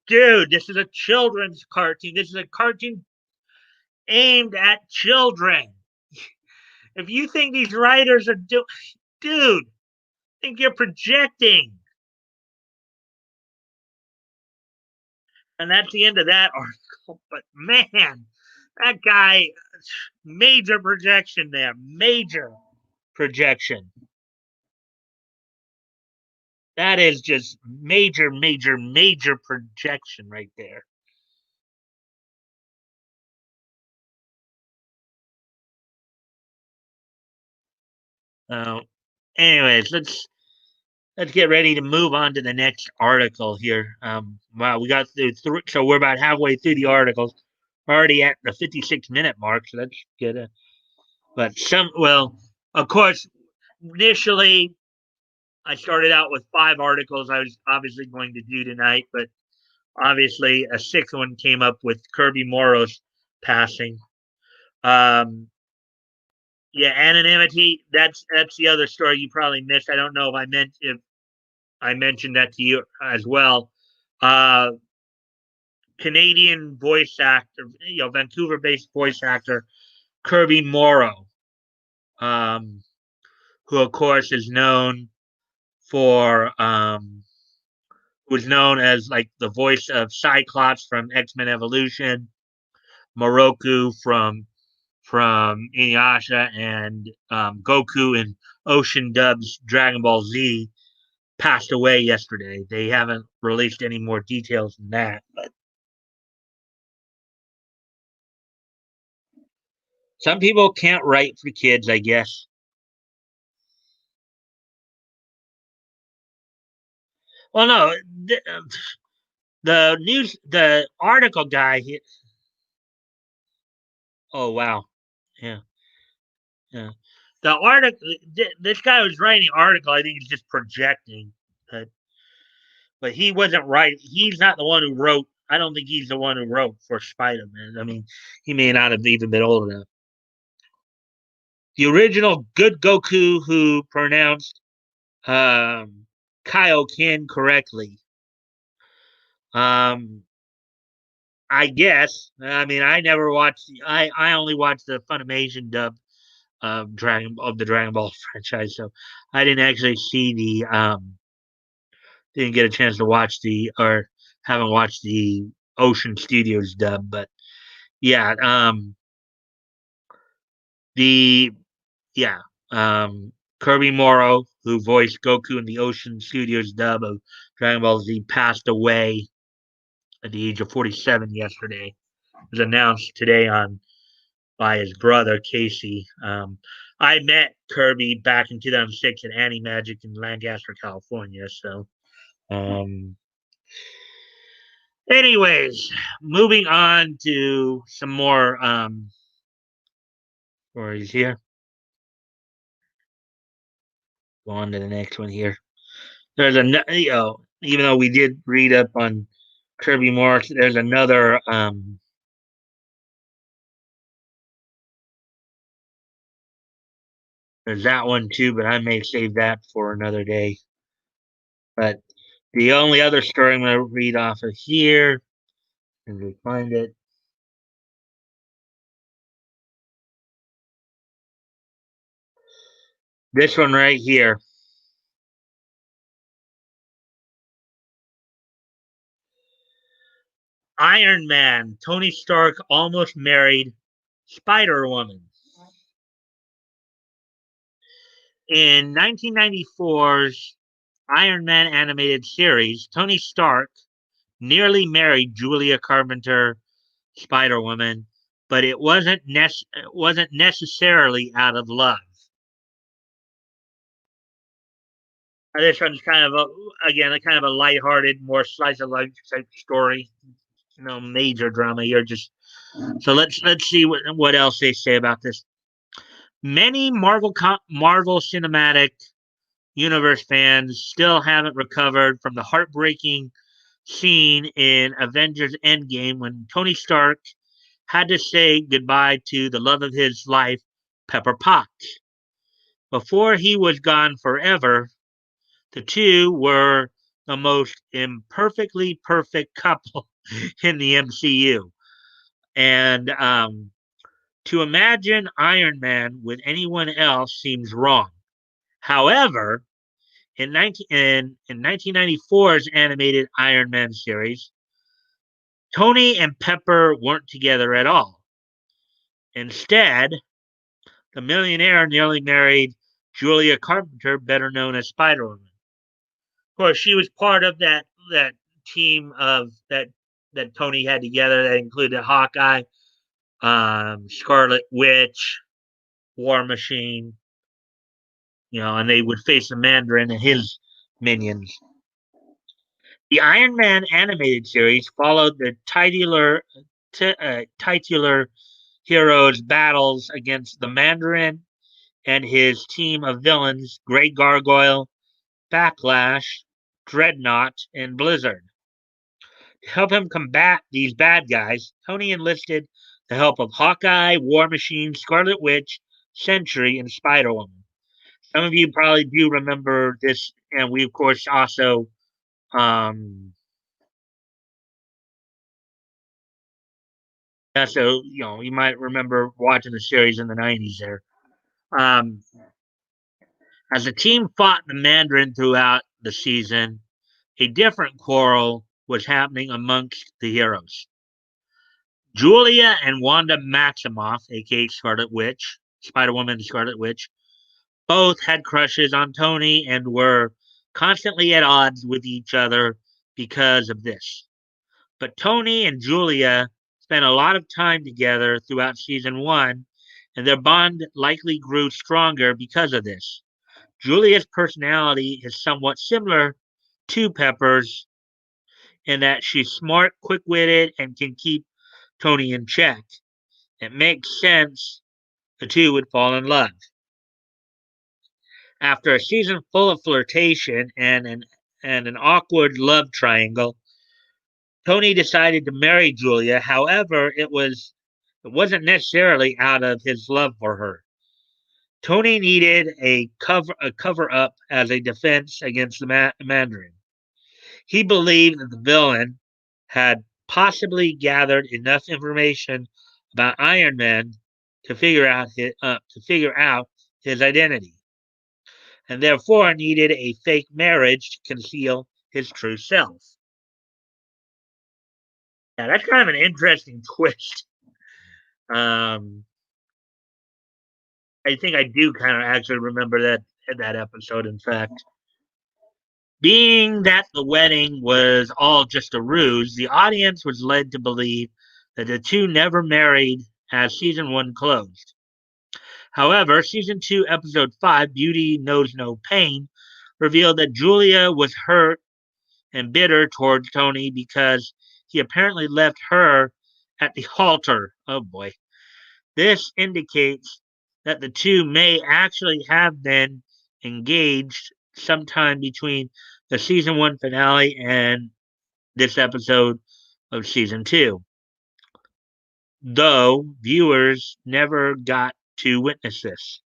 Dude, this is a children's cartoon. This is a cartoon aimed at children. If you think these writers are dude, I think you're projecting. And that's the end of that article. But man, that guy, major projection there. Major projection. That is just major, major, major projection right there. Uh, anyways, let's get ready to move on to the next article here. Wow, we got through so we're about halfway through the articles. We're already at the 56-minute mark, so that's good. But well, of course, initially I started out with 5 articles I was obviously going to do tonight, but obviously a sixth one came up with Kirby Morrow's passing. Yeah, anonymity. That's the other story you probably missed. I don't know if I mentioned that to you as well. Uh, Canadian voice actor, Vancouver-based voice actor Kirby Morrow, um, who of course is known for was known as like the voice of Cyclops from X-Men Evolution, Moroku from Inuyasha, and Goku in Ocean Dub's Dragon Ball Z, passed away yesterday. They haven't released any more details than that, but some people can't write for kids, I guess. Well, no, the article guy. Oh wow, yeah, yeah. The article, this guy was writing the article. I think he's just projecting, but he wasn't right. He's not the one who wrote. I don't think he's the one who wrote for Spider Man. I mean, he may not have even been old enough. The original Good Goku, who pronounced Kaioken correctly. Um, I guess. I mean, I never watched. I only watched the Funimation dub of the Dragon Ball franchise, so I didn't actually see the didn't get a chance to watch the or haven't watched the Ocean Studios dub, but yeah, the yeah, Kirby Morrow, who voiced Goku in the Ocean Studios dub of Dragon Ball Z, passed away at the age of 47 yesterday. It was announced today on by his brother Casey. I met Kirby back in 2006 at Annie Magic in Lancaster, California. So, um, anyways, moving on to some more stories here. Go on to the next one here. There's even though we did read up on Kirby Morris, there's another there's that one too, but I may save that for another day. But the only other story I'm going to read off of here, and we find it. This one right here. Iron Man. Tony Stark almost married Spider Woman. In 1994's Iron Man animated series, Tony Stark nearly married Julia Carpenter, Spider Woman, but it wasn't necessarily out of love. This one's kind of again a kind of a lighthearted, more slice of life type story. No major drama here. Just so let's see what else they say about this. Many Marvel Cinematic Universe fans still haven't recovered from the heartbreaking scene in Avengers Endgame when Tony Stark had to say goodbye to the love of his life, Pepper Potts. Before he was gone forever, the two were the most imperfectly perfect couple in the MCU. And to imagine Iron Man with anyone else seems wrong. However, in 1994's animated Iron Man series, Tony and Pepper weren't together at all. Instead, the millionaire nearly married Julia Carpenter, better known as Spider-Woman. Of course, she was part of that team of that Tony had together that included Hawkeye, Scarlet Witch, War Machine, and they would face the Mandarin and his minions. The Iron Man animated series followed the titular hero's battles against the Mandarin and his team of villains, Grey Gargoyle, Backlash, Dreadnought, and Blizzard. To help him combat these bad guys, Tony enlisted the help of Hawkeye, War Machine, Scarlet Witch, Sentry, and Spider Woman. Some of you probably do remember this, and we, of course, also. Yeah, so you might remember watching the series in the '90s there. Um, as the team fought the Mandarin throughout the season, a different quarrel was happening amongst the heroes. Julia and Wanda Maximoff, aka Scarlet Witch, Spider Woman and Scarlet Witch, both had crushes on Tony and were constantly at odds with each other because of this. But Tony and Julia spent a lot of time together throughout season one, and their bond likely grew stronger because of this. Julia's personality is somewhat similar to Pepper's in that she's smart, quick witted, and can keep Tony in check. It makes sense the two would fall in love. After a season full of flirtation and an awkward love triangle, Tony decided to marry Julia. However, it wasn't necessarily out of his love for her. Tony needed a cover up as a defense against the Mandarin. He believed that the villain had possibly gathered enough information about Iron Man to figure out his identity, and therefore needed a fake marriage to conceal his true self. Yeah, that's kind of an interesting twist. Um, I think I do kind of actually remember that episode. In fact, being that the wedding was all just a ruse, the audience was led to believe that the two never married as season one closed. However, season two, episode 5, Beauty Knows No Pain, revealed that Julia was hurt and bitter towards Tony because he apparently left her at the altar. Oh boy. This indicates that the two may actually have been engaged sometime between the season one finale and this episode of season two, though viewers never got to witness this.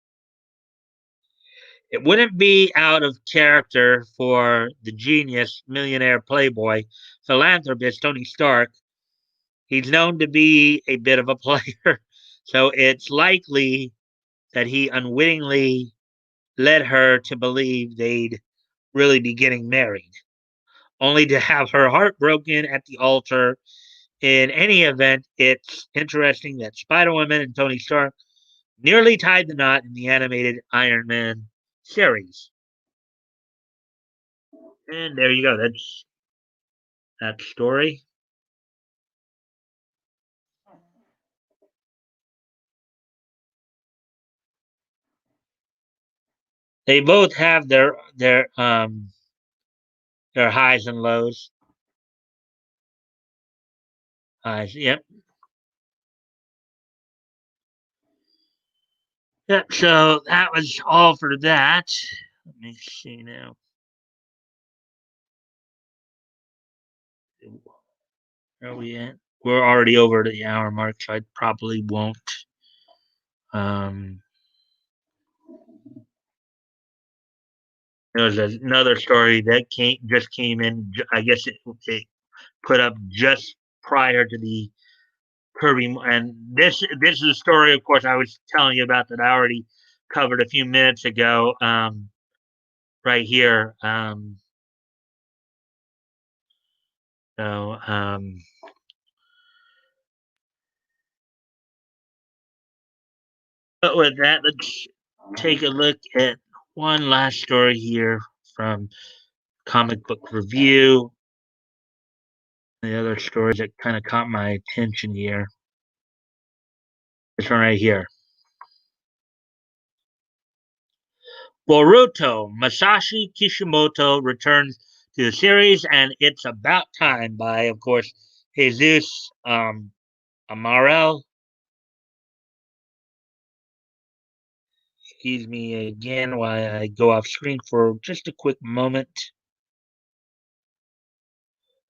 It wouldn't be out of character for the genius, millionaire, playboy, philanthropist Tony Stark. He's known to be a bit of a player, so it's likely that he unwittingly led her to believe they'd really be getting married, only to have her heart broken at the altar. In any event, it's interesting that Spider Woman and Tony Stark nearly tied the knot in the animated Iron Man series. And there you go. That's that story. They both have their highs and lows. Highs, yep, yep. So that was all for that. Let me see now. Where are we at? We're already over the hour mark, so I probably won't. Um, there was another story that came in. I guess it put up just prior to the Kirby, and this is a story, of course, I was telling you about that I already covered a few minutes ago. Right here. So, but with that, let's take a look at one last story here from Comic Book Review. The other stories that kind of caught my attention here. This one right here. Boruto, Masashi Kishimoto returns to the series, and it's about time by, of course, Jesus Amarel. Excuse me again while I go off screen for just a quick moment.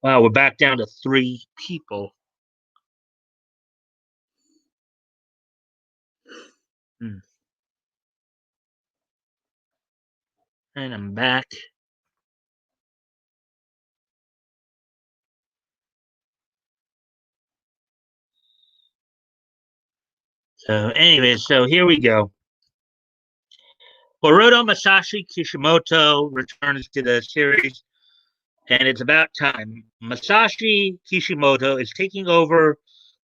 Wow, we're back down to 3 people. Hmm. And I'm back. So, anyway, so here we go. Boruto Masashi Kishimoto returns to the series, and it's about time. Masashi Kishimoto is taking over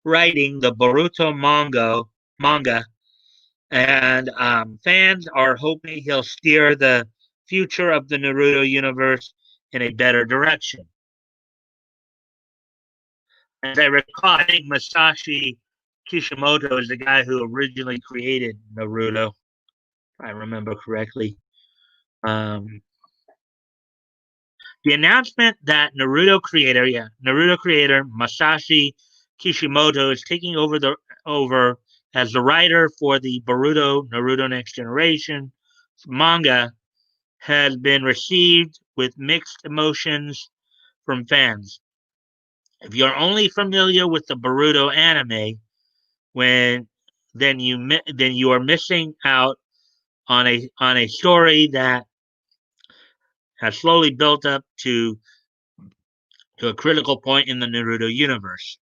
writing the Boruto manga, and fans are hoping he'll steer the future of the Naruto universe in a better direction. As I recall, I think Masashi Kishimoto is the guy who originally created Naruto, if I remember correctly. Um, the announcement that Naruto creator Masashi Kishimoto is taking over as the writer for the Naruto Next Generation manga has been received with mixed emotions from fans. If you're only familiar with the Boruto anime, when then you are missing out on a story that has slowly built up to a critical point in the Naruto universe.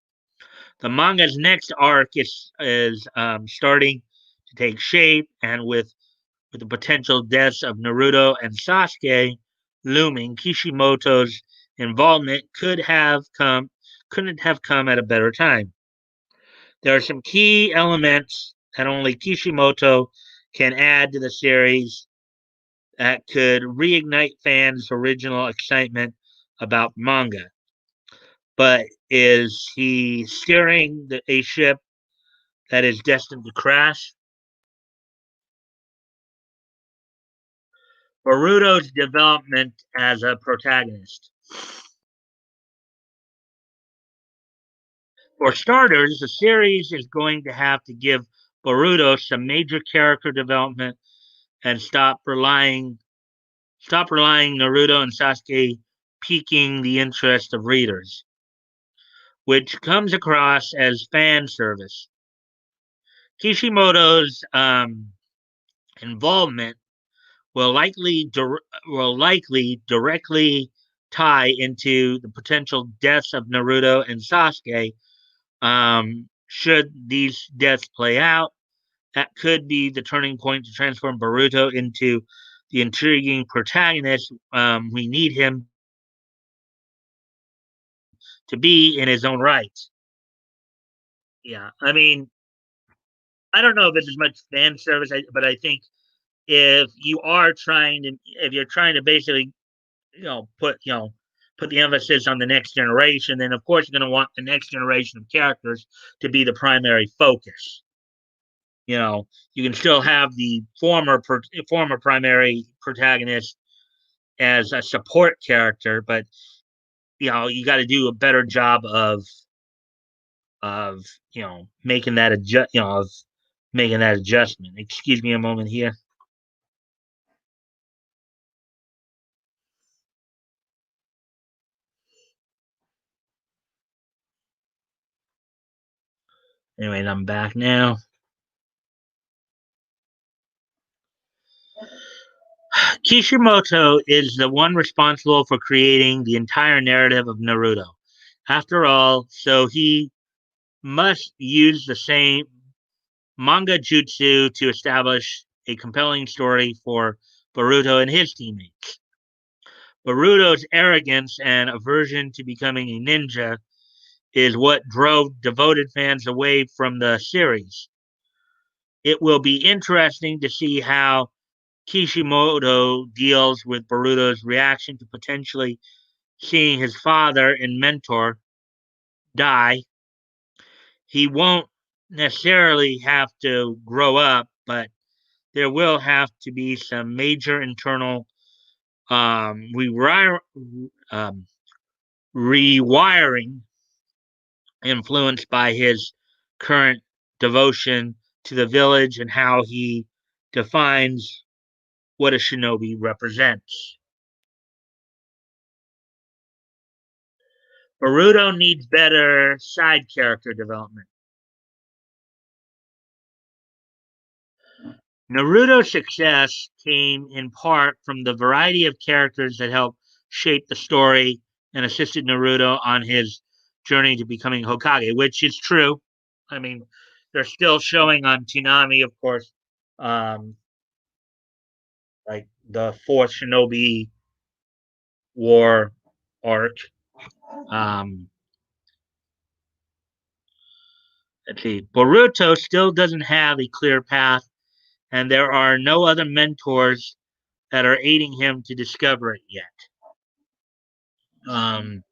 The manga's next arc is starting to take shape, and with the potential deaths of Naruto and Sasuke looming, Kishimoto's involvement couldn't have come at a better time. There are some key elements that only Kishimoto can add to the series that could reignite fans' original excitement about manga. But is he steering a ship that is destined to crash? Boruto's development as a protagonist. For starters, the series is going to have to give Boruto some major character development and stop relying Naruto and Sasuke piquing the interest of readers, which comes across as fan service. Kishimoto's involvement will likely directly tie into the potential deaths of Naruto and Sasuke. Should these deaths play out, that could be the turning point to transform Boruto into the intriguing protagonist we need him to be in his own right. Yeah, I mean, I don't know if it's as much fan service, but I think if you're trying to basically, put the emphasis on the next generation, then of course you're going to want the next generation of characters to be the primary focus. You can still have the former primary protagonist as a support character, but you got to do a better job of making that adjustment. Excuse me a moment here. Anyways, I'm back now. Kishimoto is the one responsible for creating the entire narrative of Naruto. After all, so he must use the same manga jutsu to establish a compelling story for Boruto and his teammates. Boruto's arrogance and aversion to becoming a ninja is what drove devoted fans away from the series. It will be interesting to see how Kishimoto deals with Boruto's reaction to potentially seeing his father and mentor die. He won't necessarily have to grow up, but there will have to be some major internal um, rewiring influenced by his current devotion to the village and how he defines what a shinobi represents. Boruto needs better side character development. Naruto's success came in part from the variety of characters that helped shape the story and assisted Naruto on his journey to becoming Hokage, which is true. I mean, they're still showing on Toonami, of course, um, like the fourth Shinobi War arc. Um, let's see, Boruto still doesn't have a clear path, and there are no other mentors that are aiding him to discover it yet. Um,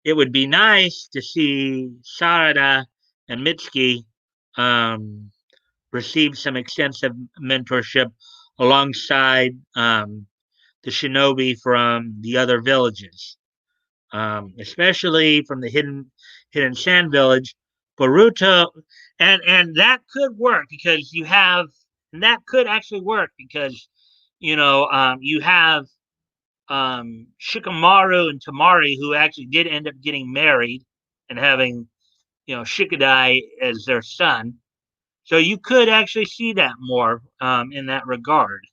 it would be nice to see Sarada and Mitsuki um, receive some extensive mentorship alongside the shinobi from the other villages, especially from the hidden sand village. Boruto, and that could work because you have, and that could actually work because you have Shikamaru and Tamari, who actually did end up getting married and having, Shikadai as their son. So you could actually see that more in that regard.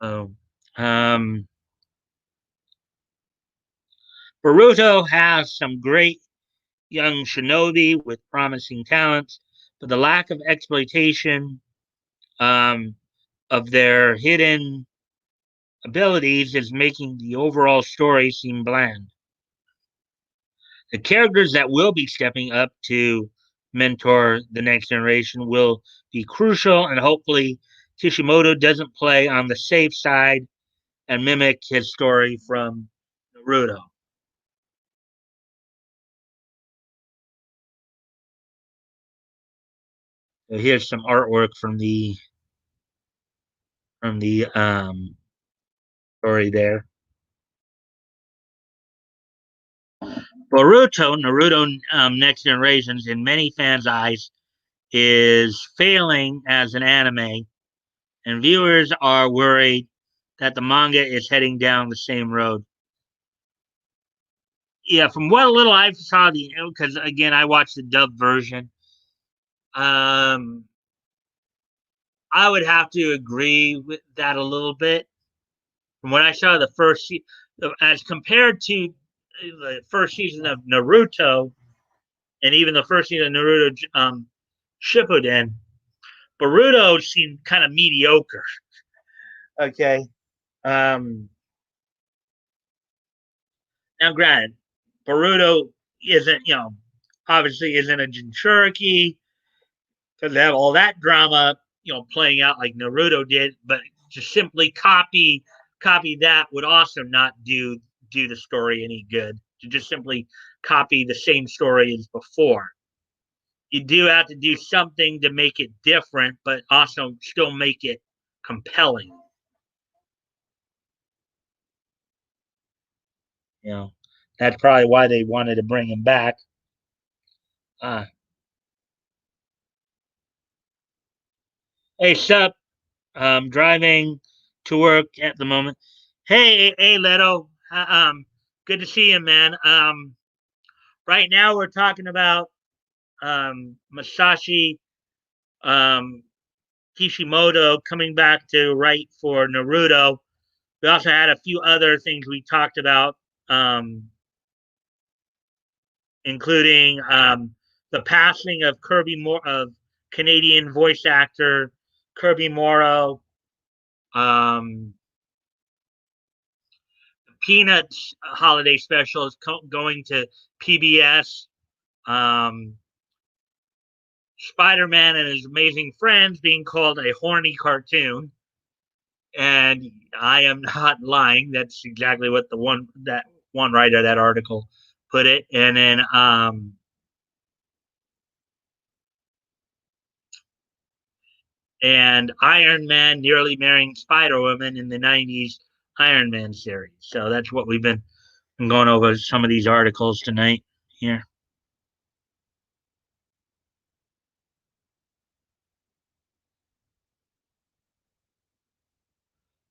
So, um, Boruto has some great young shinobi with promising talents, but the lack of exploitation um, of their hidden abilities is making the overall story seem bland. The characters that will be stepping up to mentor the next generation will be crucial, and hopefully, Kishimoto doesn't play on the safe side and mimic his story from Naruto. So here's some artwork from the story there. Naruto Next Generations, in many fans' eyes, is failing as an anime, and viewers are worried that the manga is heading down the same road. Yeah, from what little I saw, because again I watched the dub version, um, I would have to agree with that a little bit. From what I saw, as compared to the first season of Naruto, and even the first season of Naruto Shippuden, Boruto seemed kind of mediocre. Okay. Um, Now, granted, Boruto isn't, obviously isn't a Jinchuriki because they have all that drama, playing out like Naruto did. But to simply copy that would also not do the story any good. To just simply copy the same story as before, you do have to do something to make it different, but also still make it compelling. You know, that's probably why they wanted to bring him back. Uh, hey, sup? Driving to work at the moment. Hey, Leto. Good to see you, man. right now we're talking about Masashi um, Kishimoto coming back to write for Naruto. We also had a few other things we talked about, um, including the passing of of Canadian voice actor Kirby Morrow, um, Peanuts holiday special is going to PBS. Um, Spider-Man and his amazing friends being called a horny cartoon, and I am not lying. That's exactly what the one writer of that article put it. And then and Iron Man nearly marrying Spider Woman in the '90s Iron Man series. So that's what we've been going over some of these articles tonight here.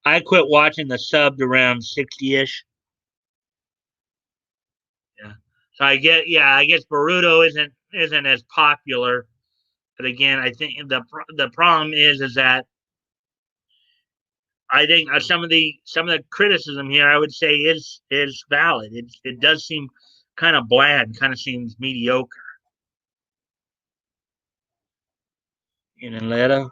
I quit watching the subbed around 60ish. Yeah. So I guess Boruto isn't as popular. But again, I think the problem is that I think some of the criticism here I would say is valid. It does seem kind of bland, kind of seems mediocre. In Atlanta.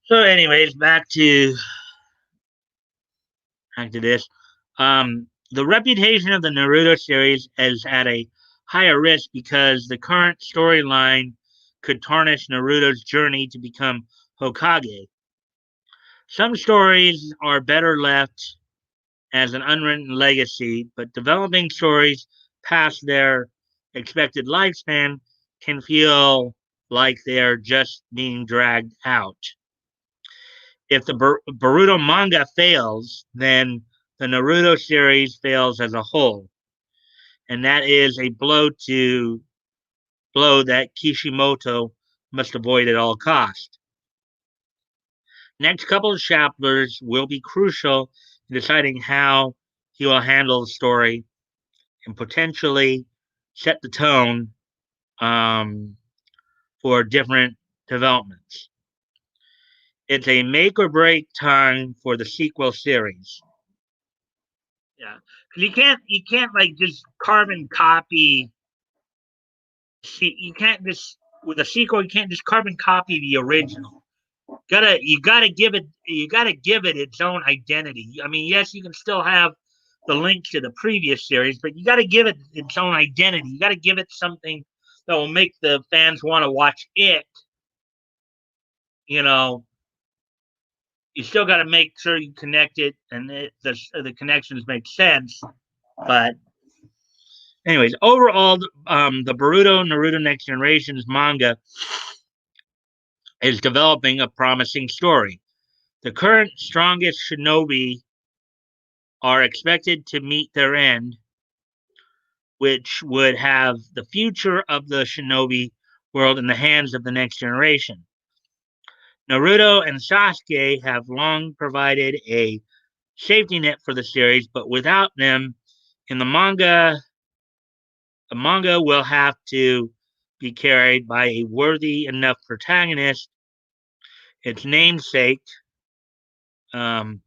So, anyways, back to this. The reputation of the Naruto series is at a higher risk because the current storyline could tarnish Naruto's journey to become Hokage. Some stories are better left as an unwritten legacy, but developing stories past their expected lifespan can feel like they're just being dragged out. If the Boruto manga fails, then the Naruto series fails as a whole, and that is a blow that Kishimoto must avoid at all costs. Next couple of chapters will be crucial in deciding how he will handle the story and potentially set the tone um, for different developments. It's a make or break time for the sequel series. Yeah, because you can't like just carbon copy. You can't just with a sequel. You can't just carbon copy the original. You gotta give it its own identity. I mean, yes, you can still have the link to the previous series, but you got to give it its own identity. You got to give it something that will make the fans want to watch it. You know, you still got to make sure you connect it and the connections make sense. But anyways, overall, the Naruto Next Generations manga is developing a promising story. The current strongest shinobi are expected to meet their end, which would have the future of the shinobi world in the hands of the next generation. Naruto and Sasuke have long provided a safety net for the series, but without them in the manga will have to be carried by a worthy enough protagonist. Its namesake, um,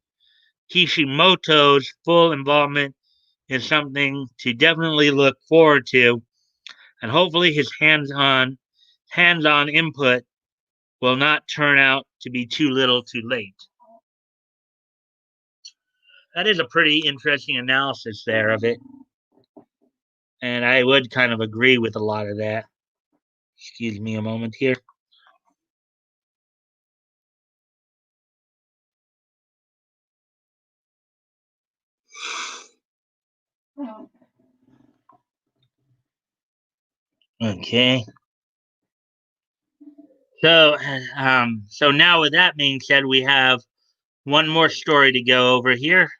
Kishimoto's full involvement is something to definitely look forward to, and hopefully his hands-on input will not turn out to be too little too late. That is a pretty interesting analysis there of it, and I would kind of agree with a lot of that. Excuse me a moment here. Okay. So now with that being said, we have one more story to go over here.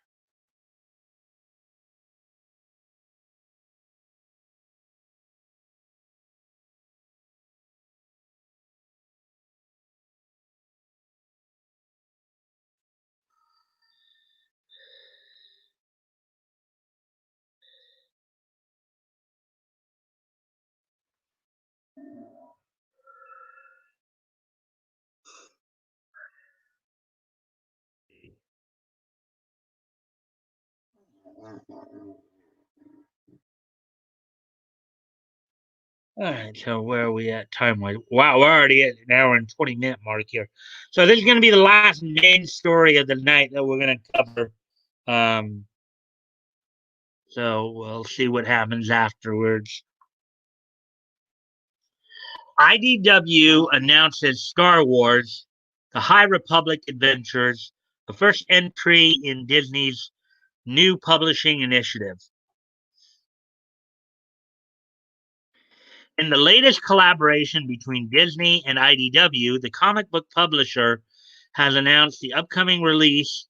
All right, so where are we at time wise? Wow, we're already at an hour and 20-minute mark here. So this is going to be the last main story of the night that we're going to cover. Um, so we'll see what happens afterwards. IDW announces Star Wars, The High Republic Adventures, the first entry in Disney's new publishing initiative. In the latest collaboration between Disney and IDW, the comic book publisher has announced the upcoming release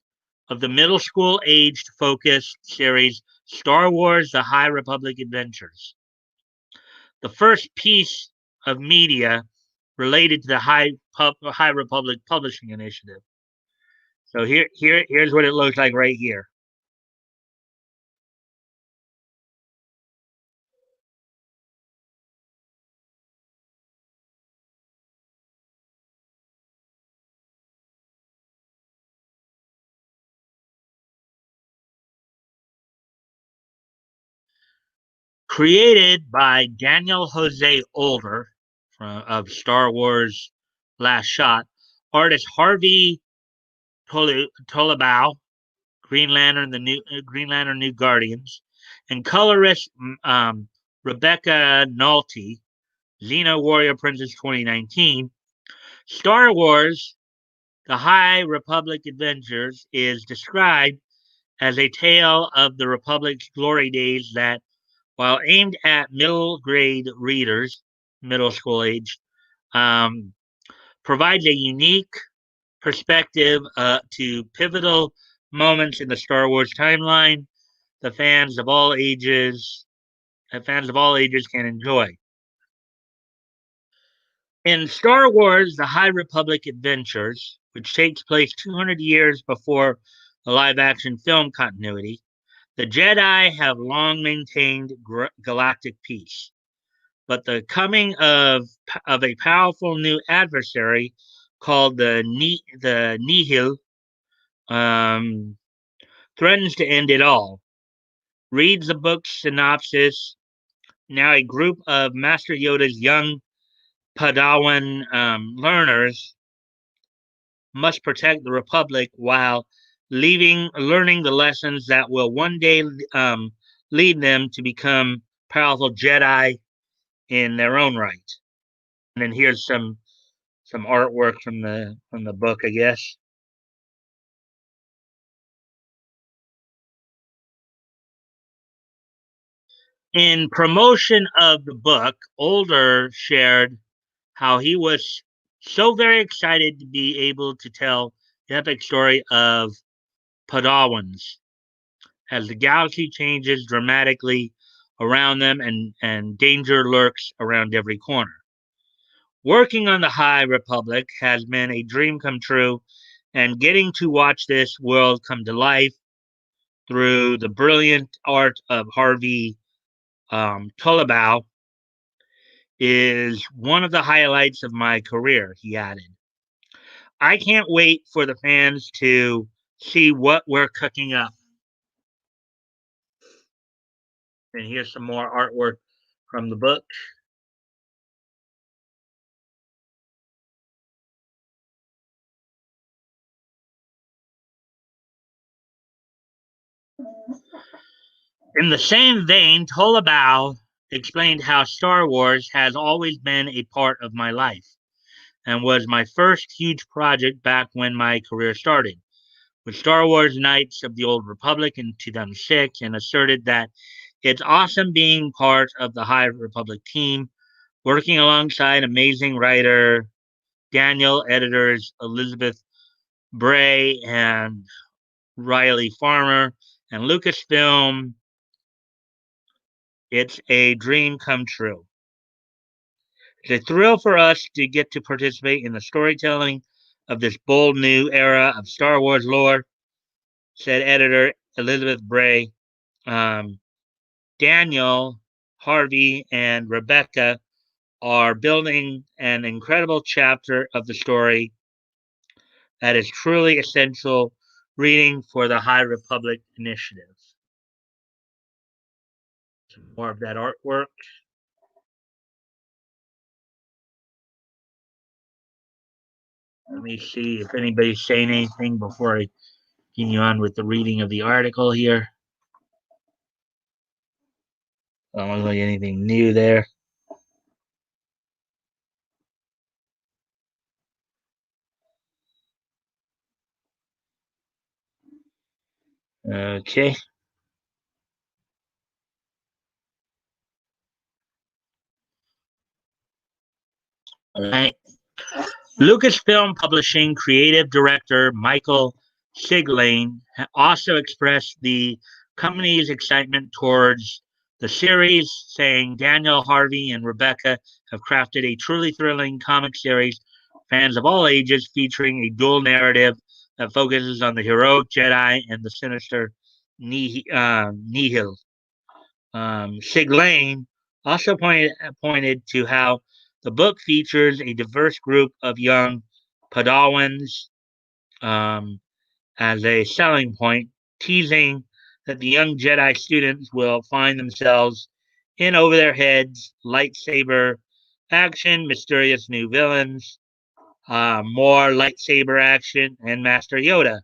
of the middle school aged focused series Star Wars The High Republic Adventures, the first piece of media related to the High Republic Publishing Initiative. So here's what it looks like right here. Created by Daniel Jose Older of Star Wars Last Shot, artist Harvey Tolabao, Green Lantern New Guardians, and colorist Rebecca Nalty, Xena Warrior Princess 2019. Star Wars The High Republic Adventures is described as a tale of the Republic's glory days that, while aimed at middle grade readers, middle school age, um, provides a unique perspective to pivotal moments in the Star Wars timeline the fans of all ages can enjoy. In Star Wars The High Republic Adventures, which takes place 200 years before the live action film continuity, the Jedi have long maintained galactic peace. But the coming of a powerful new adversary called the Nihil um, threatens to end it all. Reads the book's synopsis. Now, a group of Master Yoda's young Padawan learners must protect the Republic while learning the lessons that will one day lead them to become powerful Jedi in their own right. And then here's some artwork from the book, I guess. In promotion of the book, Older shared how he was so very excited to be able to tell the epic story of Padawans as the galaxy changes dramatically around them and danger lurks around every corner. Working on the High Republic has been a dream come true, and getting to watch this world come to life through the brilliant art of Harvey Tolabao is one of the highlights of my career, he added. I can't wait for the fans to see what we're cooking up. And here's some more artwork from the book. In the same vein, Tolabao explained how Star Wars has always been a part of my life and was my first huge project back when my career started with Star Wars Knights of the Old Republic in 2006, and asserted that it's awesome being part of the High Republic team, working alongside amazing writer Daniel, editors Elizabeth Bray and Riley Farmer, and Lucasfilm. It's a dream come true. It's a thrill for us to get to participate in the storytelling of this bold new era of Star Wars lore, said editor Elizabeth Bray. Um, Daniel, Harvey, and Rebecca are building an incredible chapter of the story that is truly essential reading for the High Republic initiative. more of that artwork. Let me see if anybody's saying anything before I continue on with the reading of the article here. I don't look like anything new there. Okay. All right. Lucasfilm Publishing creative director Michael Siglain also expressed the company's excitement towards the series, saying Daniel, Harvey, and Rebecca have crafted a truly thrilling comic series for fans of all ages featuring a dual narrative that focuses on the heroic Jedi and the sinister Nihil. Siglain also pointed to how the book features a diverse group of young Padawans um, as a selling point, teasing that the young Jedi students will find themselves in over their heads, lightsaber action, mysterious new villains, more lightsaber action, and Master Yoda.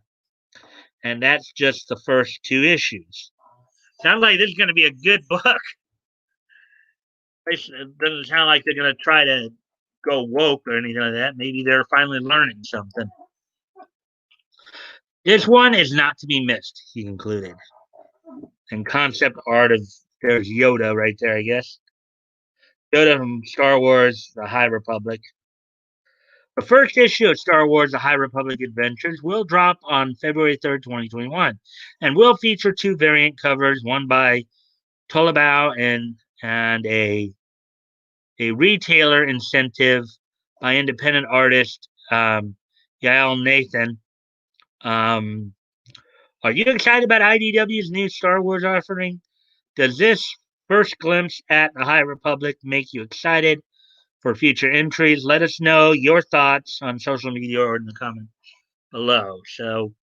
And that's just the first two issues. Sounds like this is going to be a good book. It doesn't sound like they're going to try to go woke or anything like that. Maybe they're finally learning something. This one is not to be missed, he concluded. And concept art of there's Yoda right there, I guess. Yoda from Star Wars: The High Republic. The first issue of Star Wars: The High Republic Adventures will drop on February 3rd, 2021, and will feature two variant covers, one by Tolabao and a retailer incentive by independent artist Yael Nathan. Um, are you excited about IDW's new Star Wars offering? Does this first glimpse at the High Republic make you excited for future entries? Let us know your thoughts on social media or in the comments below. So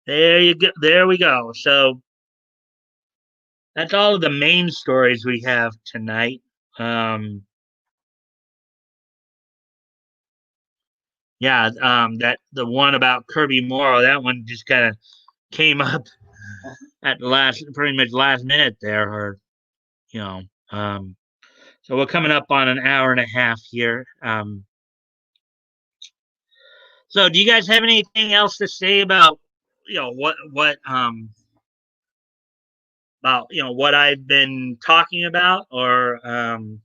there you go. There we go. So that's all of the main stories we have tonight. Yeah, that the one about Kirby Morrow, that one just kind of came up at the last, pretty much last minute there, or you know. Um, so we're coming up on an hour and a half here. So do you guys have anything else to say about what about what I've been talking about, or you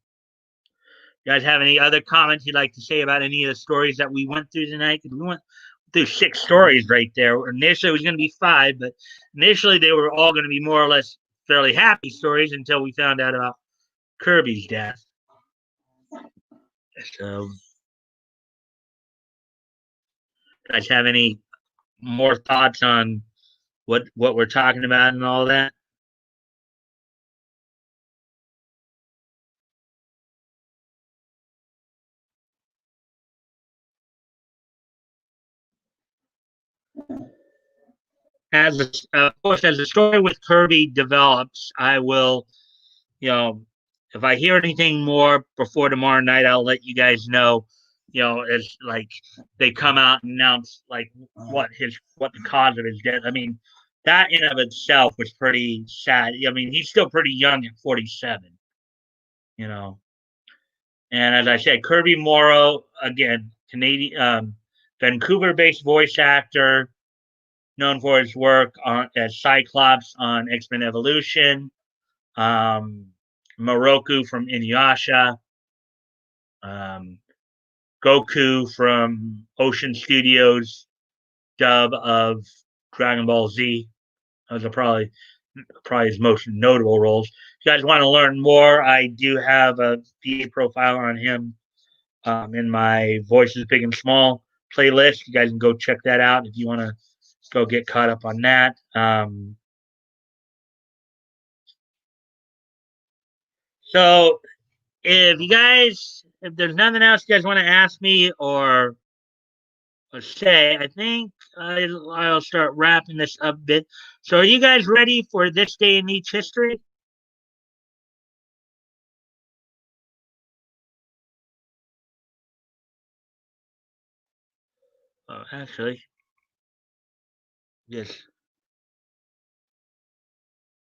guys have any other comments you'd like to say about any of the stories that we went through tonight? Because we went through six stories right there. Initially, it was going to be five, but initially they were all going to be more or less fairly happy stories until we found out about Kirby's death. So, you guys have any more thoughts on what we're talking about and all that? Of course, as the story with Kirby develops, I will, you know, if I hear anything more before tomorrow night, I'll let you guys know. As like they come out and announce like what the cause of his death. I mean, that in of itself was pretty sad. I mean, he's still pretty young at 47. You know, and as I said, Kirby Morrow again, Canadian, Vancouver-based voice actor, known for his work as Cyclops on X Men Evolution, um, Moroku from Inuyasha, um, Goku from Ocean Studios dub of Dragon Ball Z. Those are probably his most notable roles. If you guys want to learn more, I do have a VA profile on him in my Voices Big and Small playlist. You guys can go check that out if you want to go get caught up on that. So if there's nothing else you guys want to ask me or say, I think I'll start wrapping this up a bit. So, are you guys ready for this day in each history? Actually, just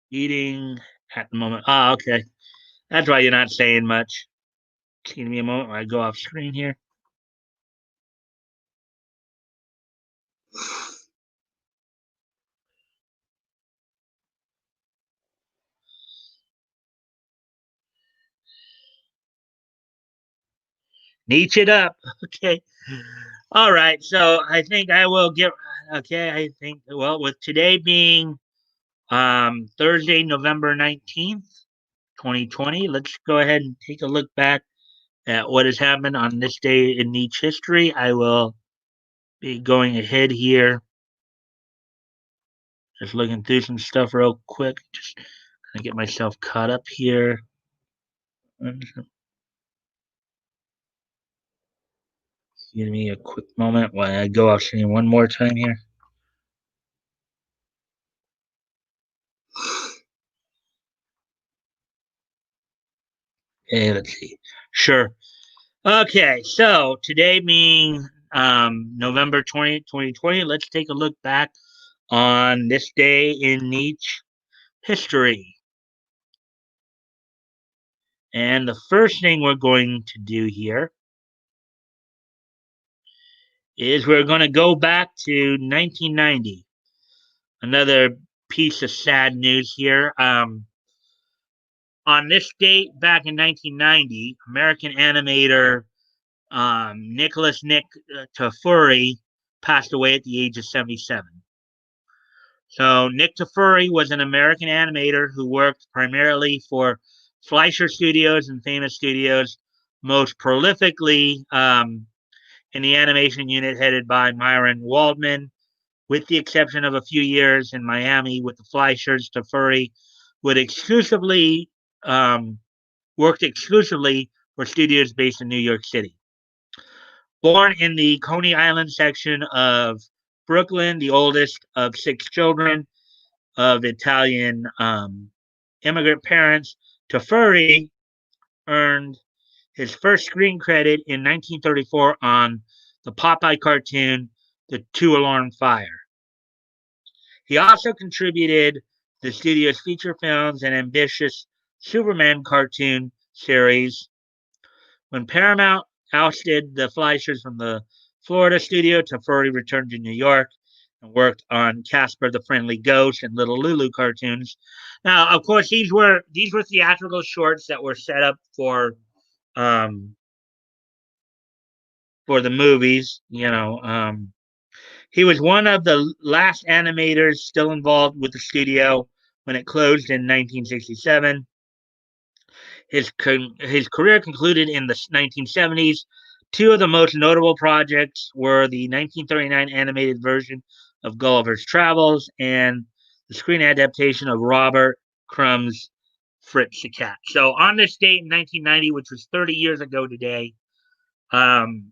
eating at the moment. Oh, okay. That's why you're not saying much. Give me a moment while I go off screen here. Niche it up. Okay. All right. So I think I will get. Okay. I think, well, with today being Thursday, November 19th, 2020, let's go ahead and take a look back at what has happened on this day in Nietzsche history. I will be going ahead here, just looking through some stuff real quick, just kind of get myself caught up here. Give me a quick moment while I go off screen one more time here. Okay, let's see. Sure. Okay, so today being November 2020, let's take a look back on this day in Nietzsche history. And the first thing we're going to do here is we're going to go back to 1990. Another piece of sad news here. On this date, back in 1990, American animator Nicholas Nick Tafuri passed away at the age of 77. So Nick Tafuri was an American animator who worked primarily for Fleischer Studios and Famous Studios, most prolifically in the animation unit headed by Myron Waldman, with the exception of a few years in Miami with the Fleischers. Tafuri would exclusively worked exclusively for studios based in New York City. Born in the Coney Island section of Brooklyn, the oldest of six children of Italian immigrant parents, Tafuri earned his first screen credit in 1934 on the Popeye cartoon, The Two Alarm Fire. He also contributed the studio's feature films and ambitious Superman cartoon series. When Paramount ousted the Fleischers from the Florida studio, Tafuri returned to New York and worked on Casper the Friendly Ghost and Little Lulu cartoons. Now, of course, these were theatrical shorts that were set up um, for the movies. He was one of the last animators still involved with the studio when it closed in 1967. His career concluded in the 1970s. Two of the most notable projects were the 1939 animated version of Gulliver's Travels and the screen adaptation of Robert Crumb's Fritz the Cat. So on this date in 1990, which was 30 years ago today, um,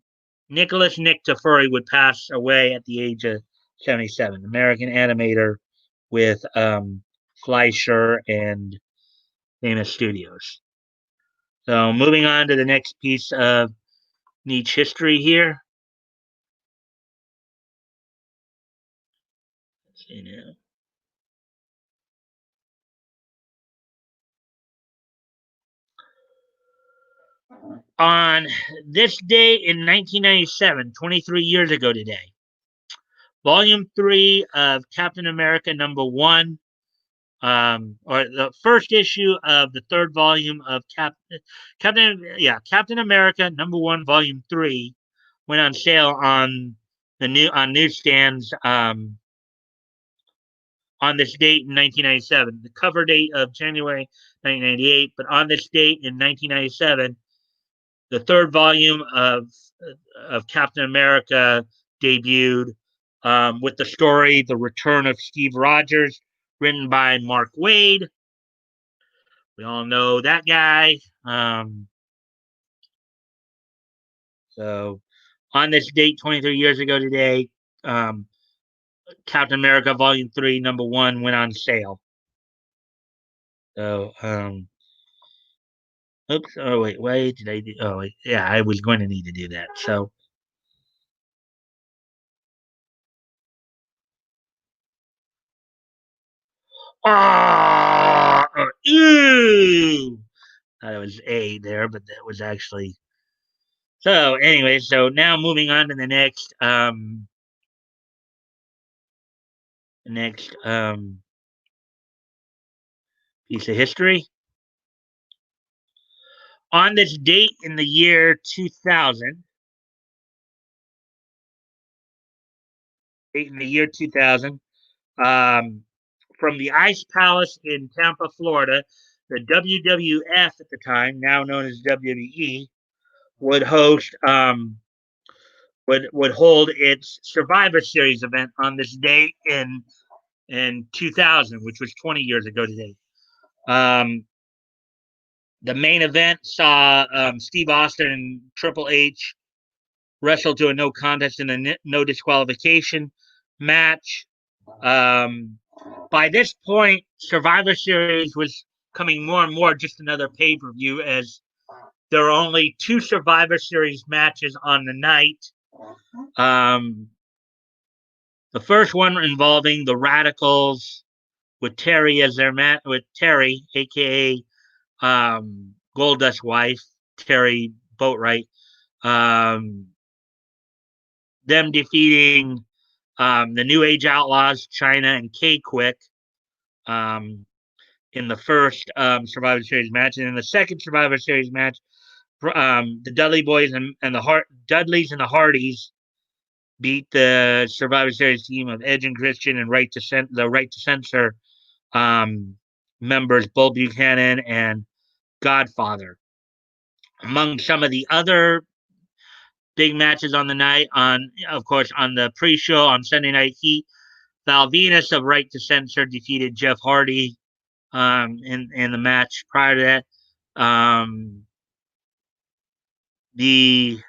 Nicholas Nick Tafuri would pass away at the age of 77. American animator with Fleischer and Famous Studios. So moving on to the next piece of Nietzsche history here. On this day in 1997, 23 years ago today, Volume 3 of Captain America #1, or the first issue of the third volume of Captain America #1, Volume 3, went on sale on newsstands on this date in 1997. The cover date of January 1998, but on this date in 1997, the third volume of Captain America debuted with the story "The Return of Steve Rogers," written by Mark Waid. We all know that guy. So, on this date, 23 years ago today, um, Captain America Volume 3, #1 went on sale. So, oops. Oh, wait. Why did I do? Oh, wait. Yeah, I was going to need to do that. So, Ah, ew. Thought it was A there, but that was actually. So anyway, so now moving on to the next piece of history. On this date in the year 2000, um, from the Ice Palace in Tampa, Florida, the WWF at the time, now known as WWE, would host would hold its Survivor Series event on this date in 2000, which was 20 years ago today. Um, the main event saw Steve Austin and Triple H wrestle to a no contest in a no disqualification match. Um, by this point, Survivor Series was coming more and more just another pay per view, as there are only two Survivor Series matches on the night. Um, the first one involving the Radicals with Terry as their with Terry, aka Goldust's wife, Terry Boatwright. Um, them defeating the New Age Outlaws, China and K Quick, um, in the first Survivor Series match, and in the second Survivor Series match, the Dudley Boys and the Dudleys and the Hardys beat the Survivor Series team of Edge and Christian and the Right to Censor um, members Bull Buchanan and Godfather. Among some of the other big matches on the night, of course, on the pre-show on Sunday Night Heat, Val Venus of Right to Censor defeated Jeff Hardy in the match prior to that. The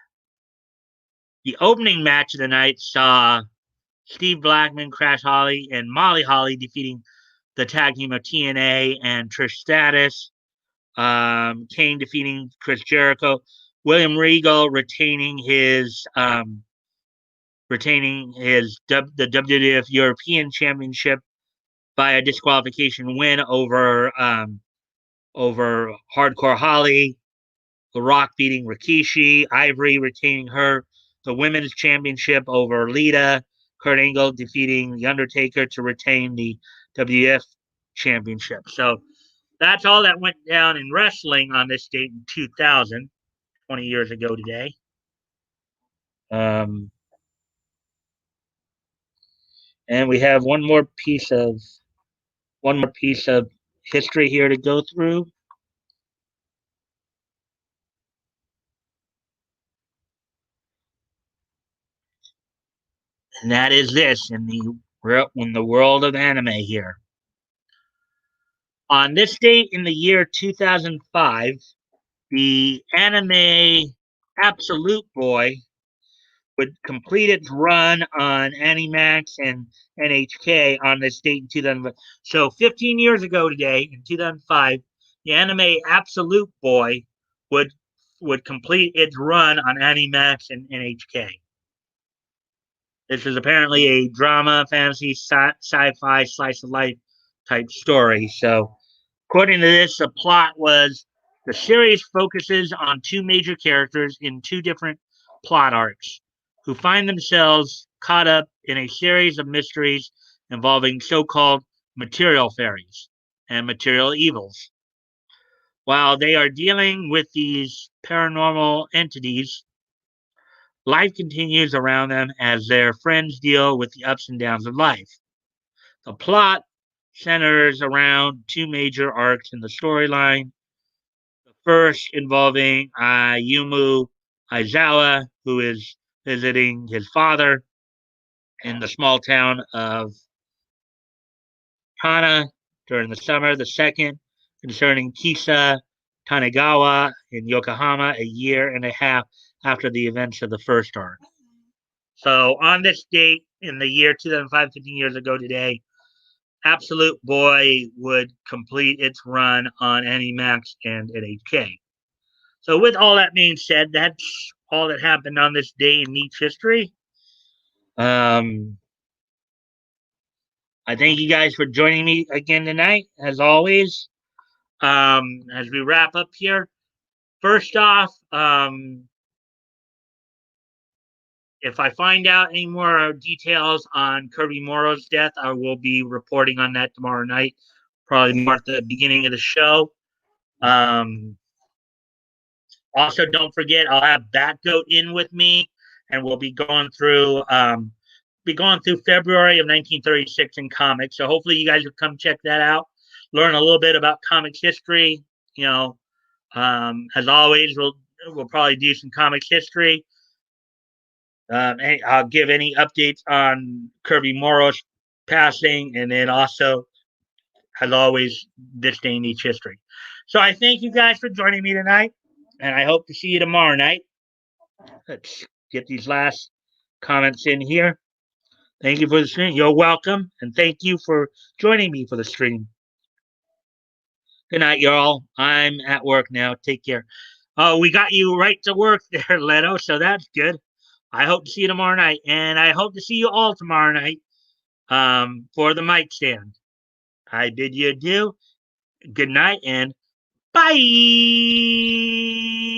the opening match of the night saw Steve Blackman, Crash Holly, and Molly Holly defeating the tag team of TNA and Trish Stratus. Kane defeating Chris Jericho. William Regal retaining his the WWF European Championship by a disqualification win over Hardcore Holly. The Rock beating Rikishi. Ivory retaining the women's championship over Lita. Kurt Angle defeating The Undertaker to retain the WWF championship. So that's all that went down in wrestling on this date in 2000, 20 years ago today. Um, and we have one more piece of history here to go through. And that is this in the world of anime here. On this date in the year 2005, the anime Absolute Boy would complete its run on Animax and NHK on this date in 2005. So 15 years ago today, in 2005, the anime Absolute Boy would would complete its run on Animax and NHK. This is apparently a drama, fantasy, sci-fi, slice of life type story. So, according to this, the plot was the series focuses on two major characters in two different plot arcs who find themselves caught up in a series of mysteries involving so-called material fairies and material evils. While they are dealing with these paranormal entities, life continues around them as their friends deal with the ups and downs of life. The plot centers around two major arcs in the storyline. The first involving Ayumu Aizawa, who is visiting his father in the small town of Tana during the summer. The second concerning Kisa Tanegawa in Yokohama a year and a half after the events of the first arc. So on this date in the year 2005, 15 years ago today, Absolute Boy would complete its run on Animax and NHK. So with all that being said, that's all that happened on this day in Nietzsche history. Um, I thank you guys for joining me again tonight, as always. As we wrap up here, first off, if I find out any more details on Kirby Morrow's death, I will be reporting on that tomorrow night, probably more at the beginning of the show. Um, Also, don't forget, I'll have Batgoat in with me, and we'll be going through February of 1936 in comics. So hopefully, you guys will come check that out, learn a little bit about comics history. You know, as always, we'll probably do some comics history. And I'll give any updates on Kirby Morrow's passing, and then also, as always, this day in each history. So I thank you guys for joining me tonight, and I hope to see you tomorrow night. Let's get these last comments in here. Thank you for the stream. You're welcome, and thank you for joining me for the stream. Good night, y'all. I'm at work now. Take care. Oh, we got you right to work there, Leto, so that's good. I hope to see you tomorrow night, and I hope to see you all tomorrow night for the Mikestand. I bid you adieu. Good night, and bye.